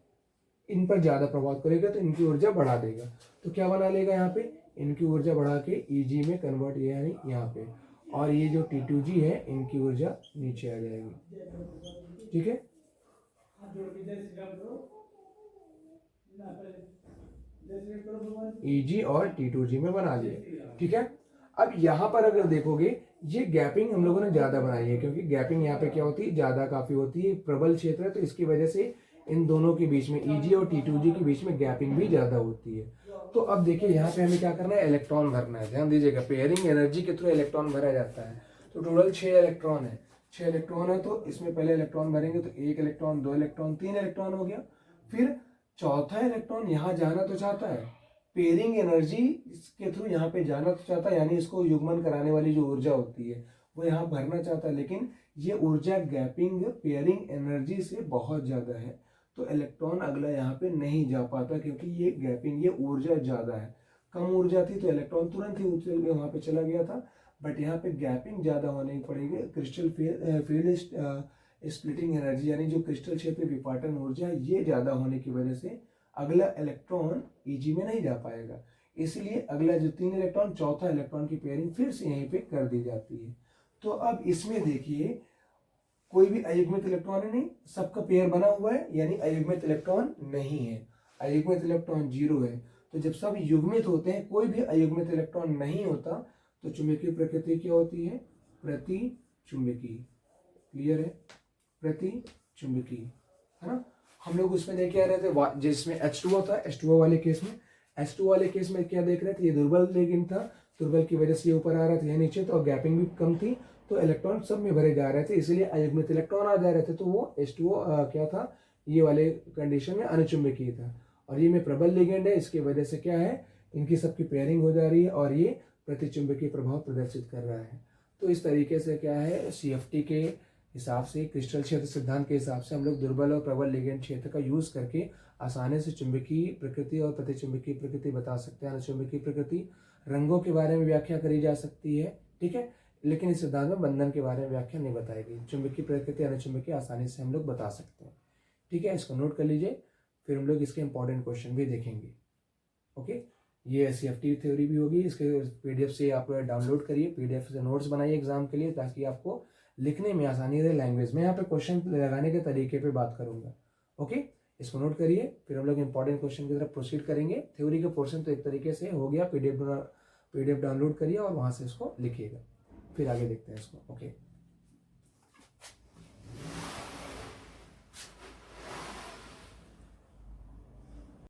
इन पर ज्यादा प्रभाव करेगा तो इनकी ऊर्जा बढ़ा देगा। तो क्या बना लेगा यहाँ पे? इनकी ऊर्जा बढ़ा के Eg में कन्वर्ट, यानी यहाँ पे, और ये जो T2G है इनकी ऊर्जा नीचे आ जाएगी। ठीक है, Eg और T2G में बना दिया। ठीक है, अब यहाँ पर अगर देखोगे ये गैपिंग हम लोगों ने ज्यादा बनाई है, क्योंकि गैपिंग यहाँ पे क्या होती है? ज्यादा काफी होती है, प्रबल क्षेत्र है, तो इसकी वजह से इन दोनों के बीच में, Eg और T2G के बीच में गैपिंग भी ज्यादा होती है। तो अब देखिए यहाँ पे हमें क्या करना है? इलेक्ट्रॉन भरना है। ध्यान दीजिएगा, पेयरिंग एनर्जी के थ्रू इलेक्ट्रॉन भरा जाता है। तो टोटल 6 इलेक्ट्रॉन है। 6 इलेक्ट्रॉन है, तो इसमें पहले इलेक्ट्रॉन भरेंगे तो 1 इलेक्ट्रॉन 2 इलेक्ट्रॉन 3 इलेक्ट्रॉन हो गया। फिर चौथा इलेक्ट्रॉन यहाँ जाना तो चाहता है, पेयरिंग एनर्जी के थ्रू यहाँ पे जाना तो चाहता है, यानी इसको युग्मन कराने वाली जो ऊर्जा होती है वो यहाँ भरना चाहता है, लेकिन ये ऊर्जा गैपिंग पेयरिंग एनर्जी से बहुत ज्यादा है, तो इलेक्ट्रॉन अगला यहाँ पे नहीं जा पाता, क्योंकि ये गैपिंग, ये ऊर्जा ज्यादा है। कम ऊर्जा थी तो इलेक्ट्रॉन तुरंत ही उछल के वहां पे चला गया था, बट यहाँ पे गैपिंग ज्यादा होने की पड़ेगी। क्रिस्टल फील्ड स्प्लिटिंग एनर्जी, यानी जो क्रिस्टल क्षेत्र विपाटन ऊर्जा है, ये ज्यादा होने की वजह से अगला इलेक्ट्रॉन Eg में नहीं जा पाएगा। इसलिए अगला जो 3 इलेक्ट्रॉन, चौथा इलेक्ट्रॉन की पेयरिंग फिर से यहीं पे कर दी जाती है। तो अब इसमें देखिए कोई भी अयुग्मित इलेक्ट्रॉन है नहीं, सबका पेयर बना हुआ है, यानी अयुग्मित इलेक्ट्रॉन नहीं है। अयुग्मित इलेक्ट्रॉन 0 है। तो जब सब युग्मित होते हैं, कोई भी अयुग्मित इलेक्ट्रॉन नहीं होता, तो चुंबकीय प्रकृति क्या होती है? प्रति चुंबकीय। क्लियर है? प्रति चुंबकीय, है ना। हम लोग उसमें देख क्या रहे थे, जिसमें H2O था, H2O वाले केस में, H2O वाले केस में क्या देख रहे थे? ये दुर्बल लिगेंड था, दुर्बल की वजह से ये ऊपर आ रहा था, ये नीचे, तो गैपिंग भी कम थी, तो इलेक्ट्रॉन सब में भरे जा रहे थे, इसलिए अयुग्मित इलेक्ट्रॉन आ जा रहे थे। तो वो H2O क्या था? ये वाले कंडीशन में अनुचुंबकीय था, और ये में प्रबल लिगेंड है, इसकी वजह से क्या है? इनकी सबकी पेयरिंग हो जा रही है और ये प्रतिचुंबकीय प्रभाव प्रदर्शित कर रहा है। तो इस तरीके से क्या है, CFT के हिसाब से, क्रिस्टल क्षेत्र सिद्धांत के हिसाब से हम लोग दुर्बल और प्रबल लिगेंड क्षेत्र का यूज करके आसानी से चुंबकीय प्रकृति और प्रतिचुंबकीय प्रकृति बता सकते हैं। अनुचुंबकीय प्रकृति, रंगों के बारे में व्याख्या करी जा सकती है, ठीक है, लेकिन इस सिद्धांत में बंधन के बारे में व्याख्या नहीं बताई गई। चुंबकीय प्रकृति, अनुचुंबकीय आसानी से हम लोग बता सकते हैं। ठीक है, इसको नोट कर लीजिए, फिर हम लोग इसके इंपॉर्टेंट क्वेश्चन भी देखेंगे। ओके, ये CFT थ्योरी भी होगी, इसके PDF से आप डाउनलोड करिए, PDF से नोट्स बनाइए एग्जाम के लिए, ताकि आपको लिखने में आसानी रहे। लैंग्वेज में यहाँ पे क्वेश्चन लगाने के तरीके पे बात करूंगा। ओके, इसको नोट करिए। फिर हम लोग इंपॉर्टेंट क्वेश्चन की तरफ प्रोसीड करेंगे। थ्योरी का पोर्शन तो एक तरीके से हो गया, पीडीएफ डाउनलोड करिए और वहाँ से इसको लिखिएगा। फिर आगे देखते हैं इसको। ओके।